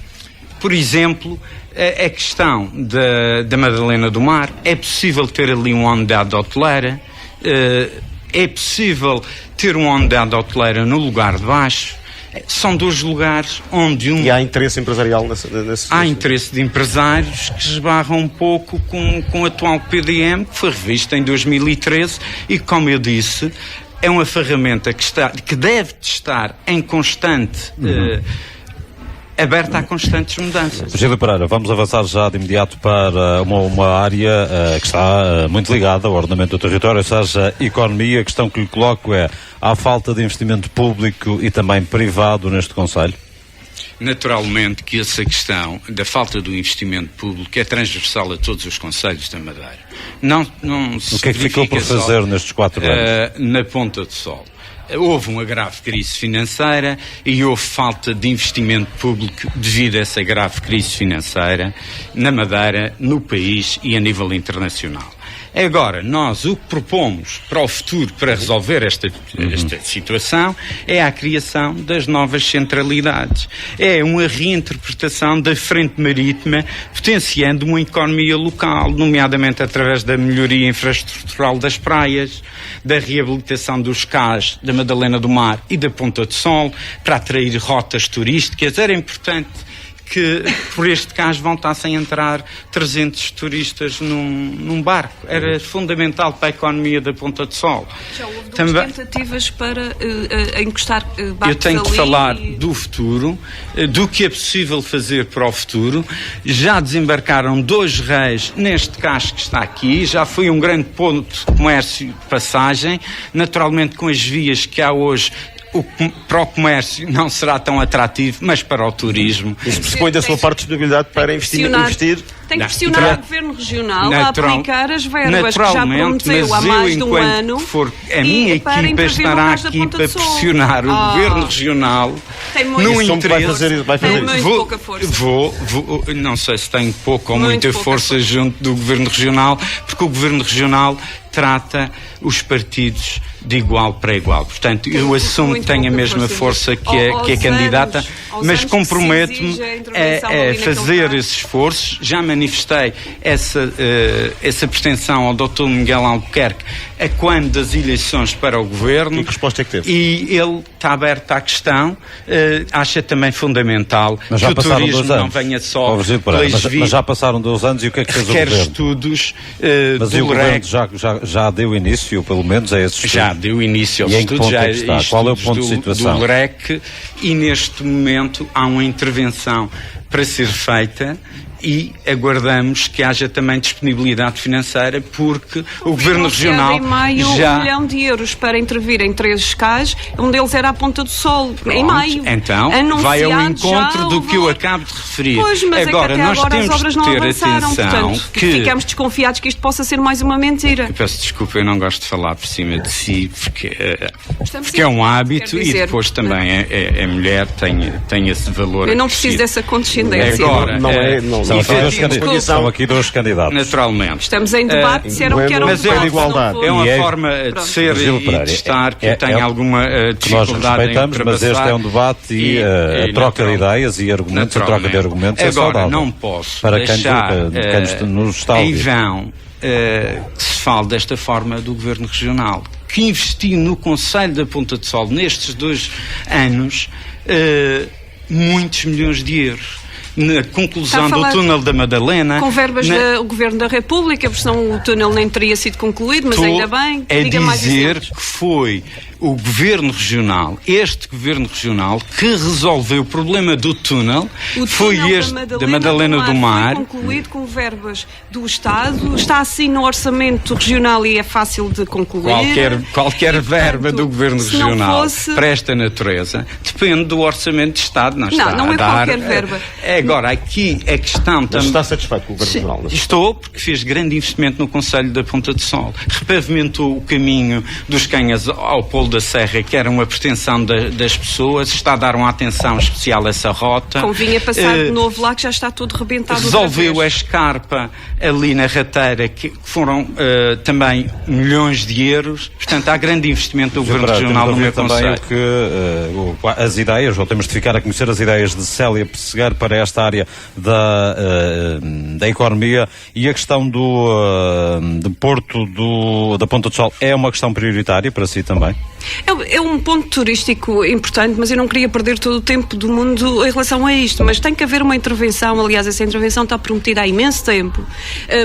Por exemplo, a questão da Madalena do Mar. É possível ter ali uma unidade hoteleira, é possível ter uma unidade hoteleira no lugar de baixo. São dois lugares onde E há interesse empresarial nesse Há interesse de empresários que esbarram um pouco com o atual PDM, que foi revisto em 2013 e, como eu disse, é uma ferramenta que deve estar em constante... aberta a constantes mudanças. Virgílio Pereira, vamos avançar já de imediato para uma área que está muito ligada ao ordenamento do território, ou seja, a economia. A questão que lhe coloco é: há falta de investimento público e também privado neste Conselho? Naturalmente que essa questão da falta do investimento público é transversal a todos os concelhos da Madeira. Não o que é que ficou por fazer nestes 4 anos? Na Ponta do Sol. Houve uma grave crise financeira e houve falta de investimento público devido a essa grave crise financeira na Madeira, no país e a nível internacional. Agora, nós o que propomos para o futuro, para resolver esta situação, é a criação das novas centralidades. É uma reinterpretação da frente marítima, potenciando uma economia local, nomeadamente através da melhoria infraestrutural das praias, da reabilitação dos cais da Madalena do Mar e da Ponta do Sol, para atrair rotas turísticas. Era importante que por este caso voltassem a entrar 300 turistas num barco. Era fundamental para a economia da Ponta do Sol. Já houve duas tentativas para encostar barcos. Eu tenho que falar do futuro, do que é possível fazer para o futuro. Já desembarcaram 2 reis neste cais que está aqui, já foi um grande ponto de comércio de passagem, naturalmente com as vias que há hoje. Para o comércio não será tão atrativo, mas para o turismo. Isso pressupõe da sua parte disponibilidade para investir? Tem que pressionar o Governo Regional a aplicar as verbas que já prometeu há mais de um ano. A minha equipa estará aqui para pressionar o Governo Regional no interesse. Vai fazer muito pouca força. Não sei se tenho pouca ou muita força junto do Governo Regional, porque o Governo Regional trata os partidos de igual para igual. Portanto, eu assumo que tenho a mesma força que a candidata, mas comprometo-me a fazer esse esforço. Já manifestei essa pretensão ao Dr. Miguel Albuquerque a quando das eleições para o Governo. E que resposta é que teve? E ele está aberto à questão, acha também fundamental que o turismo não venha só pelas vias. Mas já passaram 2 anos e o que é que fez o Governo? Requer estudos mas do o Governo já deu início, pelo menos, a esses estudos? Já deu início aos estudos, já qual é o ponto de situação? Do LREC, e neste momento há uma intervenção para ser feita e aguardamos que haja também disponibilidade financeira, porque o Governo Regional em maio já... 1 milhão de euros para intervir em 3 CAs, um deles era a Ponta do Sol, Pronto, em maio. Então, vai ao encontro do que eu acabo de referir. Pois, mas agora, é que até nós agora temos as obras de não ter avançaram, atenção portanto, que... ficamos desconfiados que isto possa ser mais uma mentira. Eu peço desculpa, eu não gosto de falar por cima de si, porque Estamos é um hábito, quer e dizer, depois também a mulher tem esse valor. Eu não preciso dessa condescendência. Agora, são aqui dois candidatos. Naturalmente. Estamos em debate, disseram que era um mas debate, é igualdade. É uma forma de ser e de estar que eu tenho alguma que nós dificuldade respeitamos, em mas este é um debate e a troca de ideias e argumentos, a troca de argumentos é saudável. Agora, não posso para deixar quem nos está a ouvir. em vão que se fale desta forma do Governo Regional, que investiu no Conselho da Ponta do Sol nestes 2 anos muitos milhões de euros. Na conclusão do túnel da Madalena... Com verbas do Governo da República, porque senão o túnel nem teria sido concluído, mas ainda bem. Diga mais dizer que foi o Governo Regional, este Governo Regional, que resolveu o problema do túnel. O foi túnel este da Madalena do Mar. Foi concluído com verbas do Estado, está assim no orçamento regional e é fácil de concluir. Qualquer verba do Governo Regional para esta natureza depende do orçamento de Estado. Não é qualquer verba. Agora, aqui a questão também... Está satisfeito com o Governo Regional? Estou, porque fez grande investimento no Conselho da Ponta do Sol. Repavimentou o caminho dos Canhas ao Polo da Serra, que era uma pretensão das pessoas. Está a dar uma atenção especial a essa rota. Convinha passar de novo lá, que já está tudo rebentado. Resolveu a escarpa ali na rateira, que foram também milhões de euros. Portanto, há grande investimento do Governo Regional no meu Conselho. As ideias, ou temos de ficar a conhecer as ideias de Célia Pessegueiro para esta área da economia, e a questão do Porto da Ponta do Sol é uma questão prioritária para si também? É um ponto turístico importante, mas eu não queria perder todo o tempo do mundo em relação a isto, mas tem que haver uma intervenção. Aliás, essa intervenção está prometida há imenso tempo.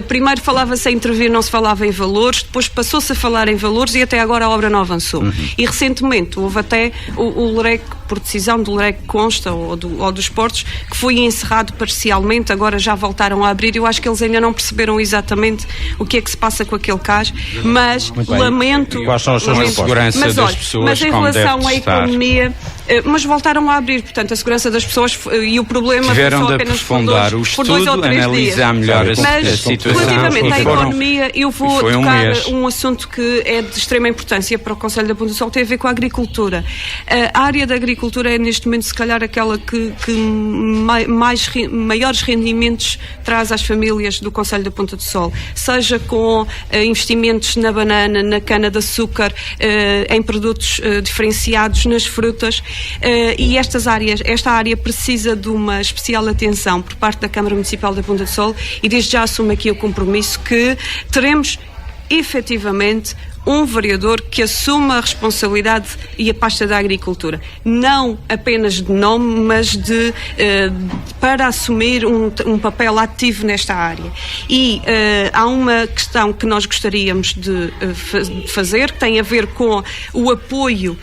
Primeiro falava-se em intervir, não se falava em valores, depois passou-se a falar em valores e até agora a obra não avançou. E recentemente houve até o LREC, por decisão do LREC Consta ou dos portos, que foi encerrado parcialmente, agora já voltaram a abrir. Eu acho que eles ainda não perceberam exatamente o que é que se passa com aquele cais, mas lamento... Quais são as suas segurança das pessoas, mas em relação à economia, mas voltaram a abrir, portanto, a segurança das pessoas e o problema tiveram de apenas aprofundar o estudo, analisar melhor a situação. Relativamente à economia, eu vou tocar um assunto que é de extrema importância para o Conselho da Ponta do Sol, tem a ver com a agricultura. A área da agricultura é neste momento se calhar aquela que maiores rendimentos traz às famílias do Conselho da Ponta do Sol, seja com investimentos na banana, na cana-de-açúcar, em produtos diferenciados, nas frutas, e esta área precisa de uma especial atenção por parte da Câmara Municipal da Ponta do Sol, e desde já assumo aqui o compromisso que teremos efetivamente um vereador que assuma a responsabilidade e a pasta da agricultura, não apenas de nome, mas para assumir um papel ativo nesta área. E há uma questão que nós gostaríamos de fazer, que tem a ver com o apoio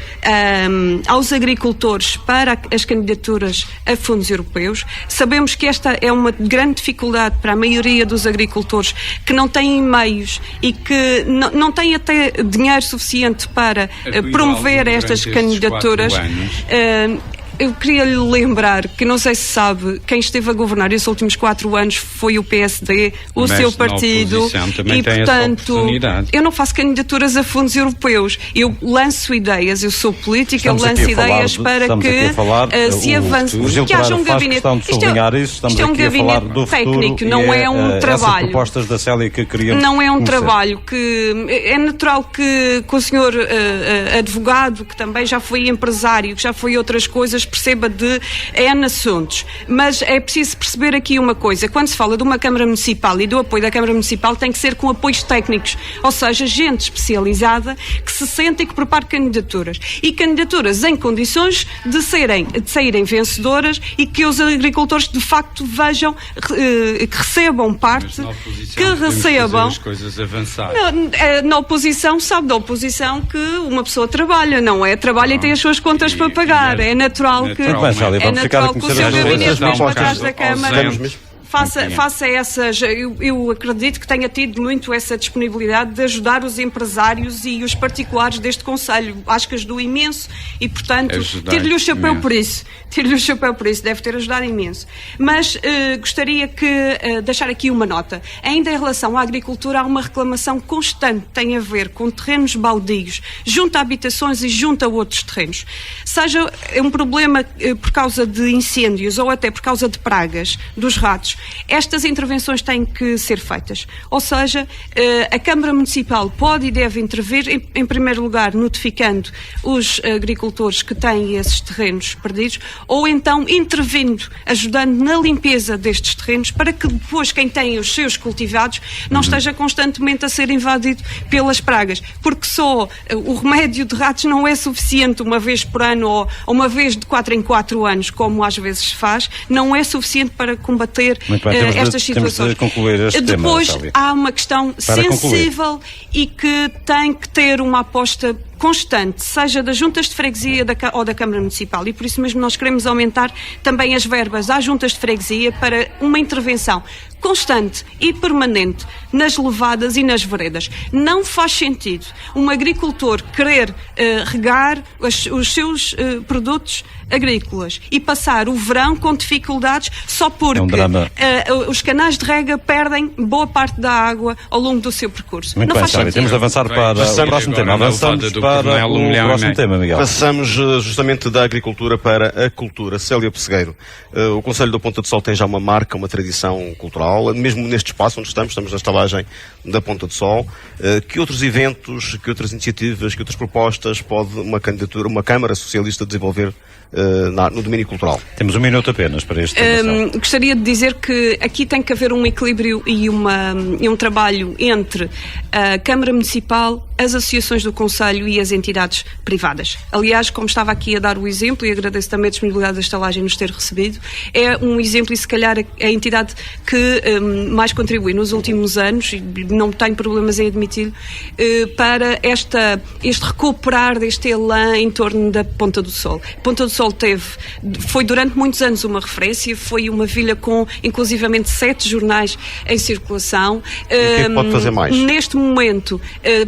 aos agricultores para as candidaturas a fundos europeus. Sabemos que esta é uma grande dificuldade para a maioria dos agricultores que não têm meios e que não têm até dinheiro suficiente para promover estas candidaturas. Eu queria lhe lembrar que, não sei se sabe, quem esteve a governar esses últimos 4 anos foi o PSD, o seu partido, e portanto eu não faço candidaturas a fundos europeus, eu lanço ideias, eu sou política, eu lanço ideias para que se avance, que haja um gabinete. Isto é um gabinete técnico, não é um trabalho. Propostas da Célia que queríamos não é um trabalho que é natural que o senhor advogado, que também já foi empresário, que já foi outras coisas, perceba de N assuntos, mas é preciso perceber aqui uma coisa: quando se fala de uma Câmara Municipal e do apoio da Câmara Municipal, tem que ser com apoios técnicos, ou seja, gente especializada que se sente e que prepare candidaturas, e candidaturas em condições de saírem vencedoras, e que os agricultores de facto vejam, que recebam parte, que recebam as coisas avançar. Na oposição, sabe da oposição que uma pessoa trabalha, não é? Trabalha e tem as suas contas para pagar, é natural que o seu gabinete mesmo atrás da Câmara faça essas... Eu acredito que tenha tido muito essa disponibilidade de ajudar os empresários e os particulares deste concelho. Acho que ajudou imenso e, portanto, tiro-lhe o chapéu por isso. Tiro-lhe o chapéu por isso. Deve ter ajudado imenso. Mas gostaria de deixar aqui uma nota. Ainda em relação à agricultura, há uma reclamação constante que tem a ver com terrenos baldios, junto a habitações e junto a outros terrenos. Seja um problema por causa de incêndios ou até por causa de pragas dos ratos, estas intervenções têm que ser feitas. Ou seja, a Câmara Municipal pode e deve intervir, em primeiro lugar, notificando os agricultores que têm esses terrenos perdidos, ou então intervindo, ajudando na limpeza destes terrenos, para que depois quem tem os seus cultivados não esteja constantemente a ser invadido pelas pragas. Porque só o remédio de ratos não é suficiente uma vez por ano ou uma vez de 4 em 4 anos, como às vezes se faz, não é suficiente para combater estas situações. Temos de concluir este Depois tema, há uma questão sensível e que tem que ter uma aposta constante, seja das juntas de freguesia ou da Câmara Municipal, e por isso mesmo nós queremos aumentar também as verbas às juntas de freguesia para uma intervenção constante e permanente nas levadas e nas veredas. Não faz sentido um agricultor querer regar os seus produtos agrícolas e passar o verão com dificuldades só porque os canais de rega perdem boa parte da água ao longo do seu percurso. Muito bem, Sérgio, temos de avançar para o próximo tema. Avançamos para o próximo tema, Miguel. Passamos justamente da agricultura para a cultura. Célia Pessegueiro, o Concelho da Ponta do Sol tem já uma marca, uma tradição cultural, mesmo neste espaço onde estamos na estalagem da Ponta do Sol. Que outros eventos, que outras iniciativas, que outras propostas pode uma candidatura, uma Câmara Socialista desenvolver no domínio cultural? Temos um minuto apenas para este tema. Gostaria de dizer que aqui tem que haver um equilíbrio e um trabalho entre a Câmara Municipal, as associações do Concelho e as entidades privadas. Aliás, como estava aqui a dar o exemplo, e agradeço também a disponibilidade da estalagem nos ter recebido, é um exemplo e se calhar a entidade que mais contribui nos últimos anos, e não tenho problemas em admitir, para este recuperar deste elan em torno da Ponta do Sol. Ponta do Sol foi durante muitos anos uma referência, foi uma vila com inclusivamente 7 jornais em circulação. E o que é que pode fazer mais? Neste momento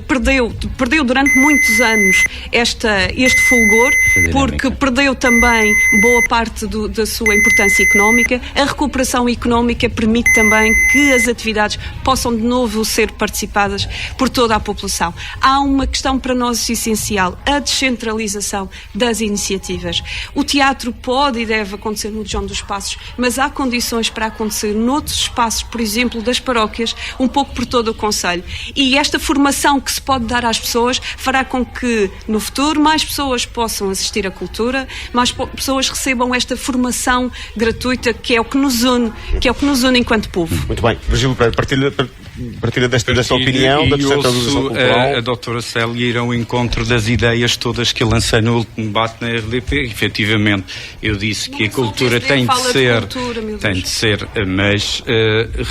perdeu durante muitos anos este fulgor, porque perdeu também boa parte da sua importância económica. A recuperação económica permite também que as atividades possam de novo ser participadas por toda a população. Há uma questão para nós essencial, a descentralização das iniciativas. O teatro pode e deve acontecer no João dos Passos, mas há condições para acontecer noutros espaços, por exemplo, das paróquias, um pouco por todo o concelho. E esta formação que se pode dar às pessoas fará com que, no futuro, mais pessoas possam assistir à cultura, mais pessoas recebam esta formação gratuita, que é o que nos une, enquanto povo. Muito bem. Virgílio, partilha desta opinião da descentralização cultural. A doutora Célia ir ao encontro das ideias todas que eu lancei no último debate na RDP. Efetivamente, eu disse que a cultura tem de ser, mas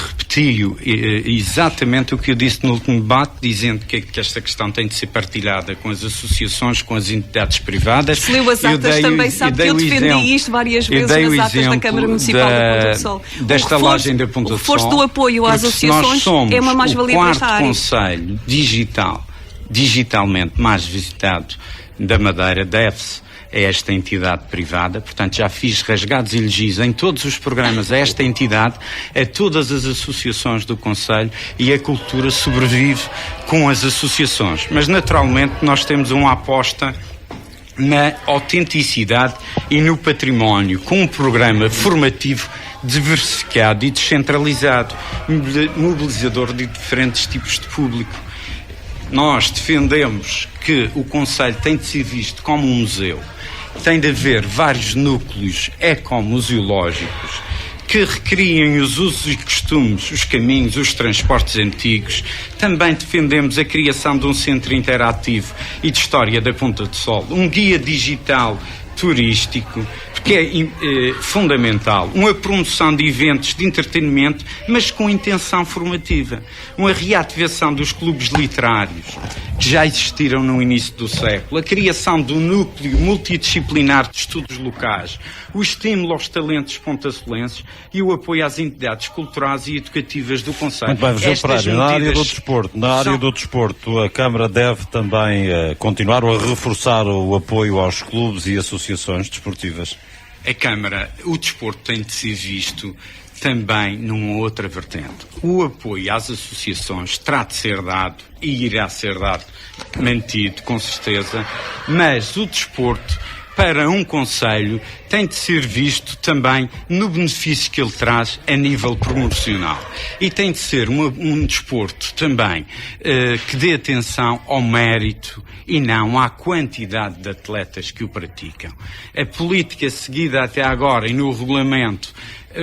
repetiu exatamente o que eu disse no último debate, dizendo que esta questão tem de ser partilhada com as associações, com as entidades privadas. Se leu as atas, também sabe que eu defendi isto várias vezes nas atas da Câmara Municipal da Ponta do Sol. Da estalagem da Ponta do Sol. O reforço do apoio às associações é uma mais-valia para esta área. O quarto concelho digitalmente mais visitado da Madeira deve-se a esta entidade privada. Portanto, já fiz rasgados elogios em todos os programas a esta entidade, a todas as associações do concelho, e a cultura sobrevive com as associações. Mas, naturalmente, nós temos uma aposta na autenticidade e no património, com um programa formativo diversificado e descentralizado, mobilizador de diferentes tipos de público. Nós defendemos que o concelho tem de ser visto como um museu. Tem de haver vários núcleos ecomuseológicos que recriem os usos e costumes, os caminhos, os transportes antigos. Também defendemos a criação de um centro interativo e de história da Ponta do Sol, um guia digital turístico, porque é fundamental, uma promoção de eventos de entretenimento, mas com intenção formativa, uma reativação dos clubes literários, que já existiram no início do século, a criação do núcleo multidisciplinar de estudos locais, o estímulo aos talentos pontacelenses e o apoio às entidades culturais e educativas do concelho. Muito bem, Virgílio Pereira, na área do desporto, a Câmara deve também continuar ou reforçar o apoio aos clubes e associações desportivas? A Câmara, o desporto tem de ser visto também numa outra vertente. O apoio às associações terá de ser dado e irá ser dado, mantido, com certeza, mas o desporto para um concelho tem de ser visto também no benefício que ele traz a nível promocional. E tem de ser um desporto também que dê atenção ao mérito e não à quantidade de atletas que o praticam. A política seguida até agora e no regulamento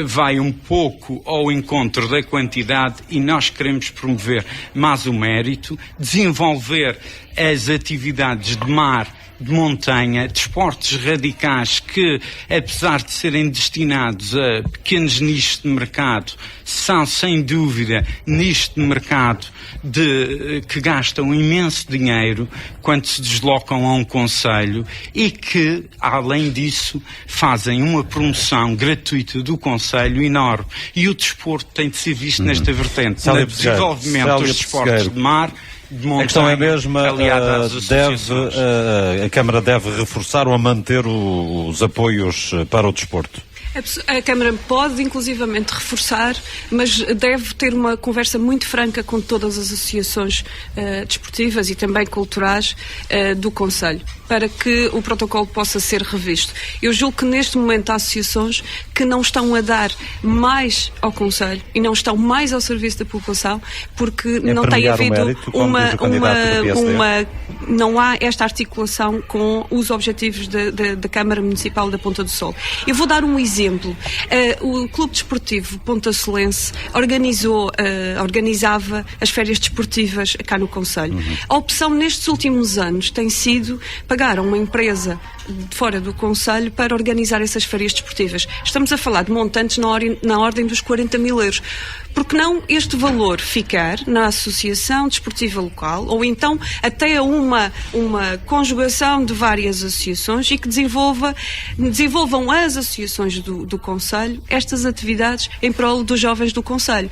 vai um pouco ao encontro da quantidade e nós queremos promover mais o mérito, desenvolver as atividades de mar, de montanha, de esportes radicais que, apesar de serem destinados a pequenos nichos de mercado, são sem dúvida nichos de mercado que gastam imenso dinheiro quando se deslocam a um concelho e que, além disso, fazem uma promoção gratuita do concelho enorme. E o desporto tem de ser visto nesta vertente, no desenvolvimento dos esportes de mar. A questão é mesmo, a Câmara deve reforçar ou manter os apoios para o desporto? A Câmara pode, inclusivamente, reforçar, mas deve ter uma conversa muito franca com todas as associações desportivas e também culturais do concelho, para que o protocolo possa ser revisto. Eu julgo que neste momento há associações que não estão a dar mais ao concelho e não estão mais ao serviço da população, porque não tem havido não há esta articulação com os objetivos da Câmara Municipal da Ponta do Sol. Eu vou dar um exemplo. O Clube Desportivo Pontacelense organizava as férias desportivas cá no concelho. A opção nestes últimos anos tem sido pagar a uma empresa de fora do concelho para organizar essas férias desportivas. Estamos a falar de montantes na ordem dos 40 mil euros. Porque não este valor ficar na associação desportiva local ou então até uma conjugação de várias associações e que desenvolvam as associações do concelho estas atividades em prol dos jovens do concelho.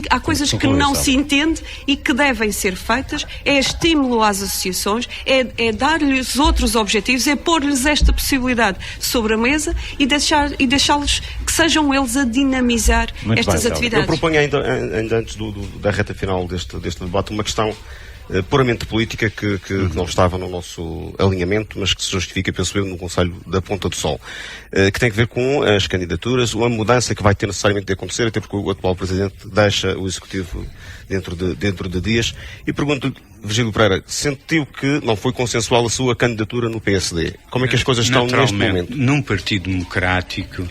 Há coisas que não se entende e que devem ser feitas, é estímulo às associações, é dar-lhes outros objetivos, é pôr-lhes esta possibilidade sobre a mesa e deixá-los que sejam eles a dinamizar estas atividades. Eu proponho ainda antes da reta final deste debate uma questão puramente política que não estava no nosso alinhamento, mas que se justifica, penso eu, no Conselho da Ponta do Sol, que tem a ver com as candidaturas, uma mudança que vai ter necessariamente de acontecer, até porque o atual Presidente deixa o Executivo dentro de dias, e pergunto-lhe, Virgílio Pereira, sentiu que não foi consensual a sua candidatura no PSD? Como é que as coisas estão neste momento? Num partido democrático,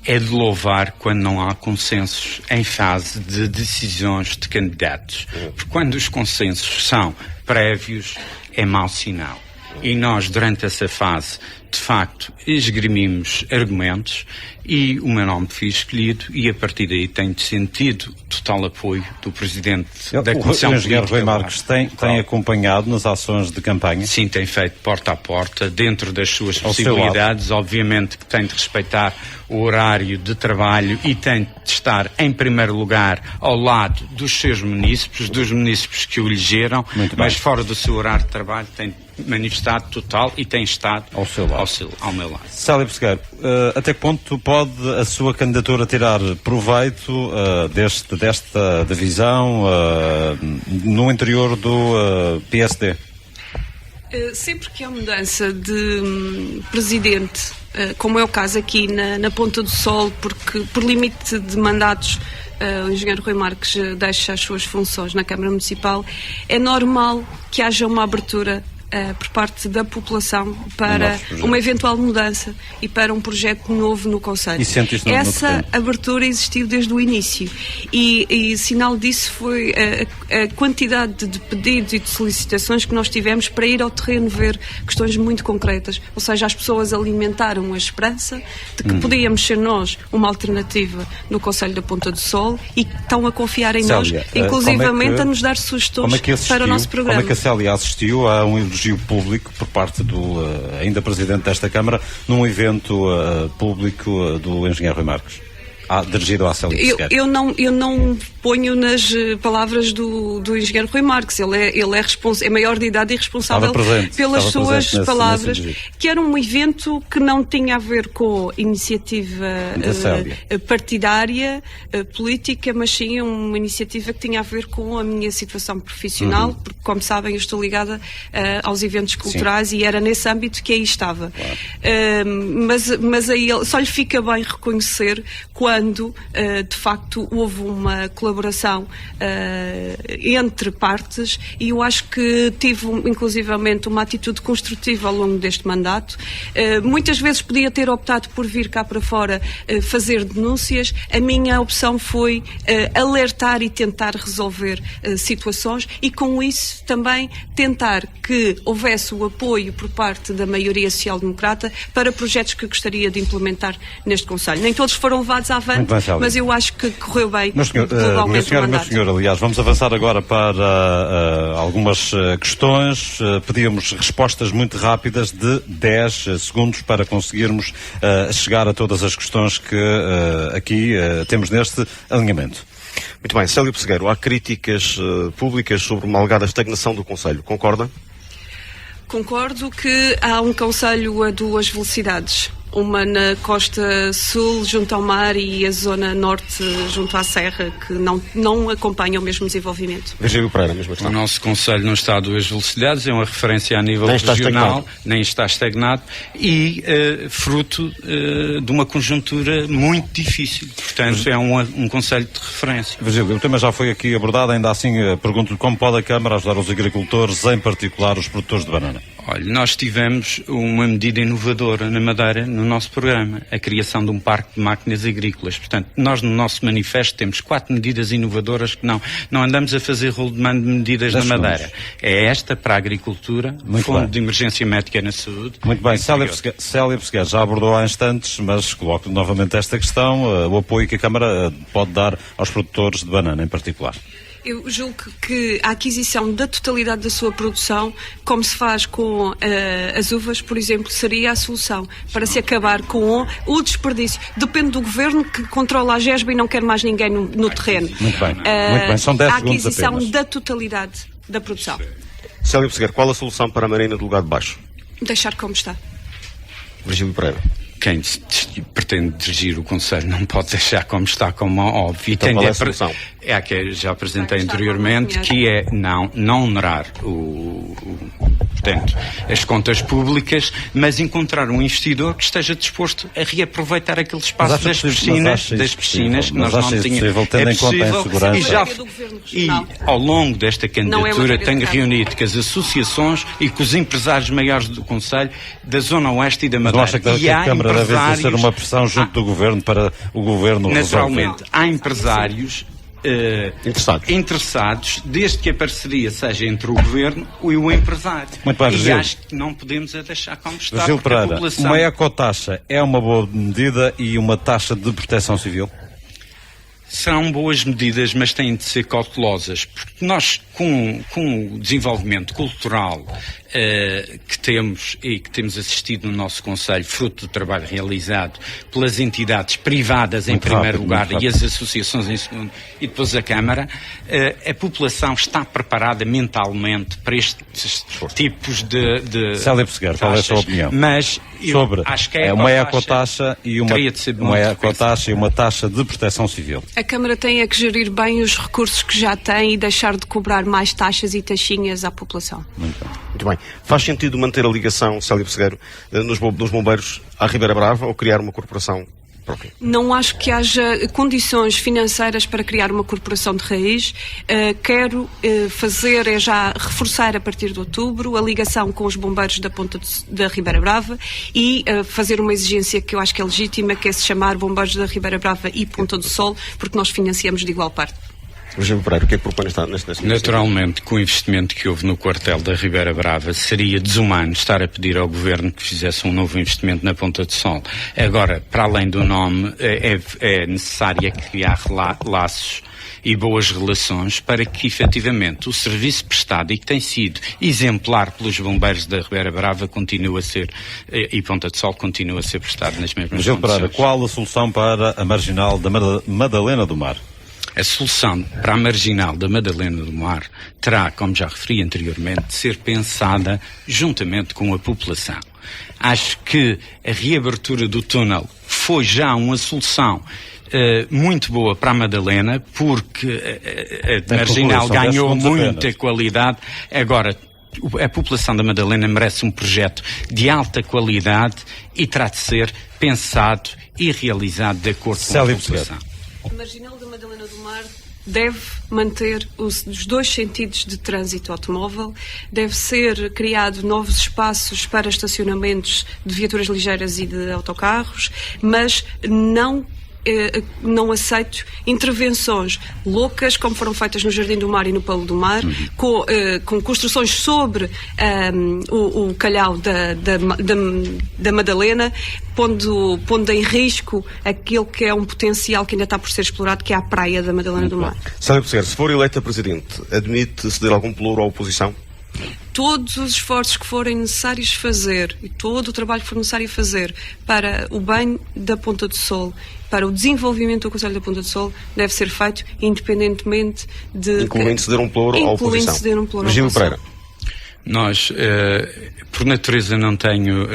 é de louvar quando não há consensos em fase de decisões de candidatos. Porque quando os consensos são prévios, é mau sinal. E nós, durante essa fase, de facto, esgrimimos argumentos e o meu nome foi escolhido e a partir daí tenho sentido total apoio do Presidente da Comissão Política. O engenheiro Rui Marques tem acompanhado nas ações de campanha? Sim, tem feito porta a porta, dentro das suas possibilidades. Obviamente que tem de respeitar o horário de trabalho e tem de estar, em primeiro lugar, ao lado dos seus munícipes, dos munícipes que o elegeram, mas fora do seu horário de trabalho tem manifestado total e tem estado ao meu lado. Célia Pesqueiro, até que ponto pode a sua candidatura tirar proveito desta divisão no interior do PSD? Sempre que há mudança de presidente, como é o caso aqui na Ponta do Sol, porque por limite de mandatos o engenheiro Rui Marques deixa as suas funções na Câmara Municipal, é normal que haja uma abertura por parte da população para uma eventual mudança e para um projeto novo no Conselho. Essa abertura existiu desde o início e sinal disso foi a quantidade de pedidos e de solicitações que nós tivemos para ir ao terreno ver questões muito concretas. Ou seja, as pessoas alimentaram a esperança de que podíamos ser nós uma alternativa no Conselho da Ponta do Sol e estão a confiar em Célia, nós, inclusivamente a nos dar sugestões para o nosso programa. Como é que a Célia assistiu a um elogio público por parte do ainda Presidente desta Câmara num evento público do Engenheiro Rui Marques? Dirigido à Célia Pesqueira. Eu não ponho nas palavras do Engenheiro Rui Marques. Ele é maior de idade e responsável pelas suas palavras, que era um evento que não tinha a ver com iniciativa partidária, política, mas sim uma iniciativa que tinha a ver com a minha situação profissional, porque, como sabem, eu estou ligada aos eventos culturais e era nesse âmbito que aí estava. Claro. Mas aí só lhe fica bem reconhecer quando de facto houve uma colaboração entre partes e eu acho que tive inclusivamente uma atitude construtiva ao longo deste mandato. Muitas vezes podia ter optado por vir cá para fora fazer denúncias. A minha opção foi alertar e tentar resolver situações e com isso também tentar que houvesse o apoio por parte da maioria social-democrata para projetos que gostaria de implementar neste Conselho. Nem todos foram levados à avante, mas eu acho que correu bem. Meu senhor, aliás, vamos avançar agora para algumas questões. Pedíamos respostas muito rápidas de 10 segundos para conseguirmos chegar a todas as questões que aqui temos neste alinhamento. Muito bem, Célia Pessegueiro, há críticas públicas sobre uma alegada estagnação do Conselho. Concorda? Concordo que há um Conselho a duas velocidades. Uma na costa sul, junto ao mar, e a zona norte, junto à serra, que não acompanham o mesmo desenvolvimento. Virgílio Pereira, mesmo o nosso Conselho não está a duas velocidades, é uma referência a nível regional, nem está estagnado, e fruto de uma conjuntura muito difícil. Portanto, é um Conselho de referência. Virgílio, o tema já foi aqui abordado, ainda assim pergunto-lhe como pode a Câmara ajudar os agricultores, em particular os produtores de banana? Olha, nós tivemos uma medida inovadora na Madeira no nosso programa, a criação de um parque de máquinas agrícolas. Portanto, nós no nosso manifesto temos 4 medidas inovadoras que não andamos a fazer rolo de mando de medidas na Madeira. É esta para a agricultura, Fundo de Emergência Médica na Saúde. Muito bem, Célia Pessegueiro já abordou há instantes, mas coloco novamente esta questão, o apoio que a Câmara pode dar aos produtores de banana em particular. Eu julgo que a aquisição da totalidade da sua produção, como se faz com as uvas, por exemplo, seria a solução para se acabar com o desperdício. Depende do governo que controla a GESB e não quer mais ninguém no terreno. Muito bem, são 10 segundos apenas. A aquisição da totalidade da produção. Célia Pessegueiro, qual a solução para a Marina do Lugar de Baixo? Deixar como está. Virgílio Pereira. Quem pretende dirigir o Conselho não pode deixar como está, como óbvio. Então, qual é a solução? É a que já apresentei anteriormente, que é não onerar portanto, as contas públicas, mas encontrar um investidor que esteja disposto a reaproveitar aquele espaço das piscinas que nós não tínhamos. É possível, e ao longo desta candidatura tenho reunido com as associações e com os empresários maiores do Conselho, da Zona Oeste e da Madeira. Mas acha que a Câmara deve exercer uma pressão junto do Governo para o Governo resolver? Naturalmente, há empresários interessados, desde que a parceria seja entre o Governo e o empresário. Muito bem, e acho que não podemos deixar como está. Virgílio Pereira, uma ecotaxa é uma boa medida e uma taxa de proteção civil? Serão boas medidas, mas têm de ser cautelosas, porque nós, com o desenvolvimento cultural que temos e que temos assistido no nosso Conselho, fruto do trabalho realizado pelas entidades privadas em primeiro lugar e as associações em segundo, e depois a Câmara, a população está preparada mentalmente para estes tipos de Célia Pessegueiro, qual é a sua opinião? Mas sobre acho que uma ecotaxa e uma taxa de proteção civil. A Câmara tem que gerir bem os recursos que já tem e deixar de cobrar mais taxas e taxinhas à população. Muito bem. Faz sentido manter a ligação, Célia Pessegueiro, dos bombeiros à Ribeira Brava ou criar uma corporação Não acho que haja condições financeiras para criar uma corporação de raiz. Quero já reforçar a partir de outubro a ligação com os bombeiros da Ponta da Ribeira Brava e fazer uma exigência que eu acho que é legítima, que é se chamar Bombeiros da Ribeira Brava e Ponta do Sol, porque nós financiamos de igual parte. Virgílio Pereira, o que é que propõe nesta Naturalmente, com o investimento que houve no quartel da Ribeira Brava, seria desumano estar a pedir ao Governo que fizesse um novo investimento na Ponta do Sol. Agora, para além do nome, é necessário criar laços e boas relações para que, efetivamente, o serviço prestado e que tem sido exemplar pelos bombeiros da Ribeira Brava continue a ser, e Ponta do Sol continue a ser prestado nas mesmas Virgílio condições. Pereira, qual a solução para a marginal da Madalena do Mar? A solução para a marginal da Madalena do Mar terá, como já referi anteriormente, de ser pensada juntamente com a população. Acho que a reabertura do túnel foi já uma solução muito boa para a Madalena, porque a marginal ganhou muita qualidade. Agora, a população da Madalena merece um projeto de alta qualidade e terá de ser pensado e realizado de acordo com a população. A marginal da Madalena do Mar deve manter os dois sentidos de trânsito automóvel, deve ser criado novos espaços para estacionamentos de viaturas ligeiras e de autocarros, mas não aceito intervenções loucas, como foram feitas no Jardim do Mar e no Polo do Mar, com construções sobre o calhau da Madalena, pondo em risco aquilo que é um potencial que ainda está por ser explorado, que é a praia da Madalena do Mar. Sérgio Pessegueiro, se for eleita Presidente, admite ceder algum pelouro à oposição? Todos os esforços que forem necessários fazer e todo o trabalho que for necessário fazer para o bem da Ponta do Sol, para o desenvolvimento do Conselho da Ponta do Sol, deve ser feito independentemente de... Incluindo ceder um pelouro à oposição. Virgílio Pereira. Nós, por natureza, não tenho...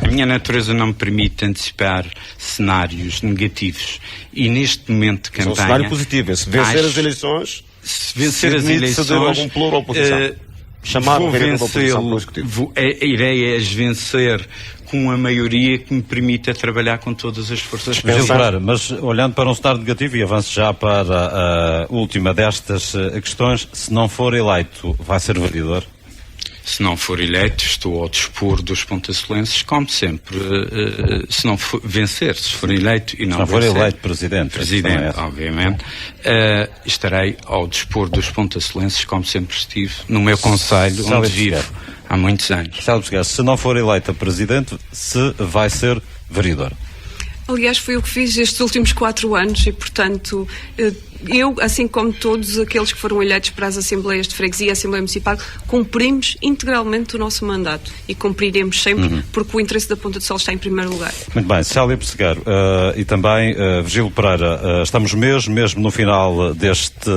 a minha natureza não me permite antecipar cenários negativos. E neste momento de campanha... Mas é um cenário positivo. Se vencer as eleições... Se vencer as eleições, algum pelouro à oposição. Vou vencê-lo. A ideia é vencer com uma maioria que me permita trabalhar com todas as forças políticas. Mas olhando para um cenário negativo, e avanço já para a última destas questões, se não for eleito, vai ser vereador? Se não for eleito, estou ao dispor dos pontacelenses, como sempre, se não for vencer, se for eleito e não vencer... Se não for eleito Presidente, obviamente, estarei ao dispor dos pontacelenses, como sempre estive, no meu concelho, onde vivo há muitos anos. Se não for eleito Presidente, se vai ser vereador? Aliás, foi o que fiz estes últimos 4 anos e, portanto, eu, assim como todos aqueles que foram eleitos para as Assembleias de Freguesia e a Assembleia Municipal, cumprimos integralmente o nosso mandato e cumpriremos sempre, porque o interesse da Ponta do Sol está em primeiro lugar. Muito bem, Célia Pessegueiro e também Virgílio Pereira, estamos mesmo no final deste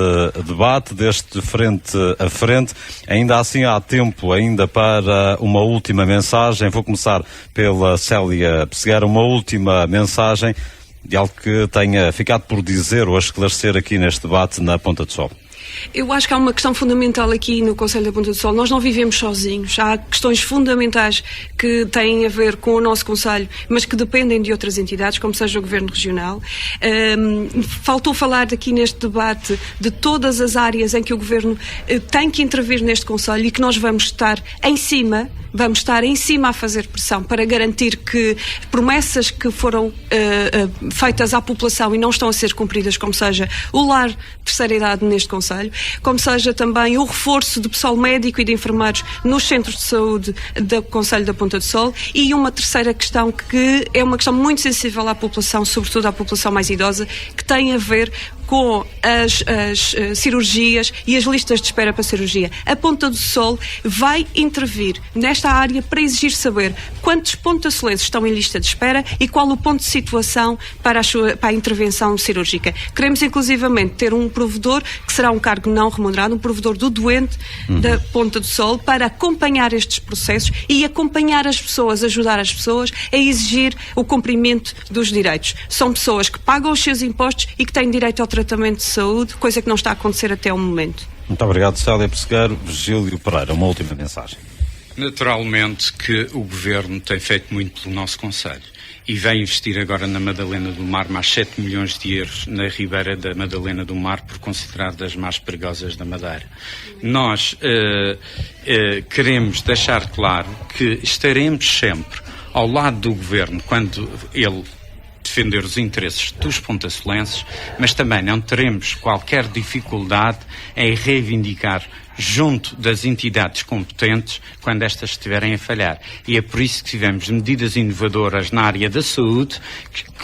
debate, deste frente a frente. Ainda assim há tempo ainda para uma última mensagem. Vou começar pela Célia Pessegueiro, uma última mensagem de algo que tenha ficado por dizer ou a esclarecer aqui neste debate na Ponta do Sol. Eu acho que há uma questão fundamental aqui no Conselho da Ponta do Sol. Nós não vivemos sozinhos. Há questões fundamentais que têm a ver com o nosso Conselho, mas que dependem de outras entidades, como seja o Governo Regional. Faltou falar aqui neste debate de todas as áreas em que o Governo tem que intervir neste Conselho e que nós vamos estar em cima a fazer pressão para garantir que promessas que foram feitas à população e não estão a ser cumpridas, como seja o lar de terceira idade neste Conselho, como seja também o reforço de pessoal médico e de enfermeiros nos centros de saúde do Conselho da Ponta do Sol, e uma terceira questão que é uma questão muito sensível à população, sobretudo à população mais idosa, que tem a ver com as cirurgias e as listas de espera para cirurgia. A Ponta do Sol vai intervir nesta área para exigir saber quantos pontacelenses estão em lista de espera e qual o ponto de situação para a intervenção cirúrgica. Queremos inclusivamente ter um provedor, que será um cargo não remunerado, um provedor do doente da Ponta do Sol, para acompanhar estes processos e acompanhar as pessoas, ajudar as pessoas a exigir o cumprimento dos direitos. São pessoas que pagam os seus impostos e que têm direito ao tratamento de saúde, coisa que não está a acontecer até o momento. Muito obrigado, Célia Pessegueiro. Virgílio Pereira, uma última mensagem. Naturalmente que o Governo tem feito muito pelo nosso concelho e vai investir agora na Madalena do Mar mais 7 milhões de euros na Ribeira da Madalena do Mar, por considerar das mais perigosas da Madeira. Nós queremos deixar claro que estaremos sempre ao lado do Governo quando ele defender os interesses dos pontacelenses, mas também não teremos qualquer dificuldade em reivindicar junto das entidades competentes quando estas estiverem a falhar. E é por isso que tivemos medidas inovadoras na área da saúde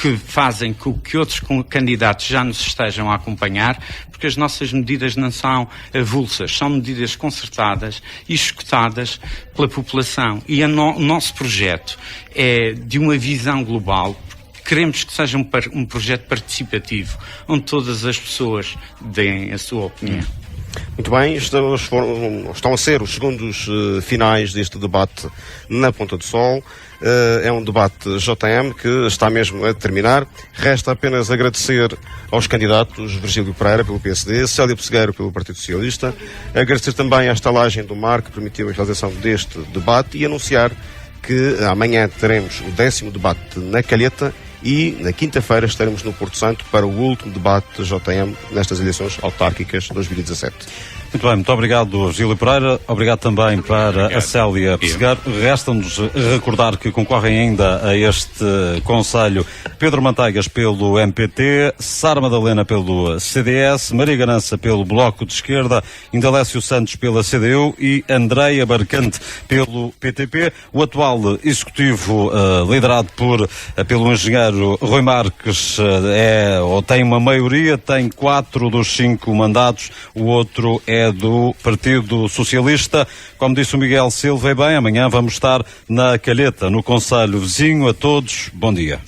que fazem com que outros candidatos já nos estejam a acompanhar, porque as nossas medidas não são avulsas, são medidas concertadas e escutadas pela população. E o nosso projeto é de uma visão global. Queremos que seja um projeto participativo, onde todas as pessoas deem a sua opinião. Muito bem, estão a ser os segundos finais deste debate na Ponta do Sol. É um debate JM que está mesmo a terminar. Resta apenas agradecer aos candidatos Virgílio Pereira pelo PSD, Célia Pessegueiro pelo Partido Socialista, agradecer também à estalagem do mar que permitiu a realização deste debate e anunciar que amanhã teremos o 10º debate na Calheta e na quinta-feira estaremos no Porto Santo para o último debate JM nestas eleições autárquicas de 2017. Muito bem, muito obrigado, Virgílio Pereira. Obrigado também para a Célia Pessegueiro. Resta-nos recordar que concorrem ainda a este Conselho Pedro Manteigas pelo MPT, Sara Madalena pelo CDS, Maria Ganança pelo Bloco de Esquerda, Indalécio Santos pela CDU e Andreia Barcante pelo PTP. O atual executivo, liderado pelo engenheiro Rui Marques, tem uma maioria, tem 4 dos 5 mandatos, o outro é do Partido Socialista. Como disse o Miguel Silva, bem, amanhã vamos estar na Calheta, no Conselho Vizinho. A todos, bom dia.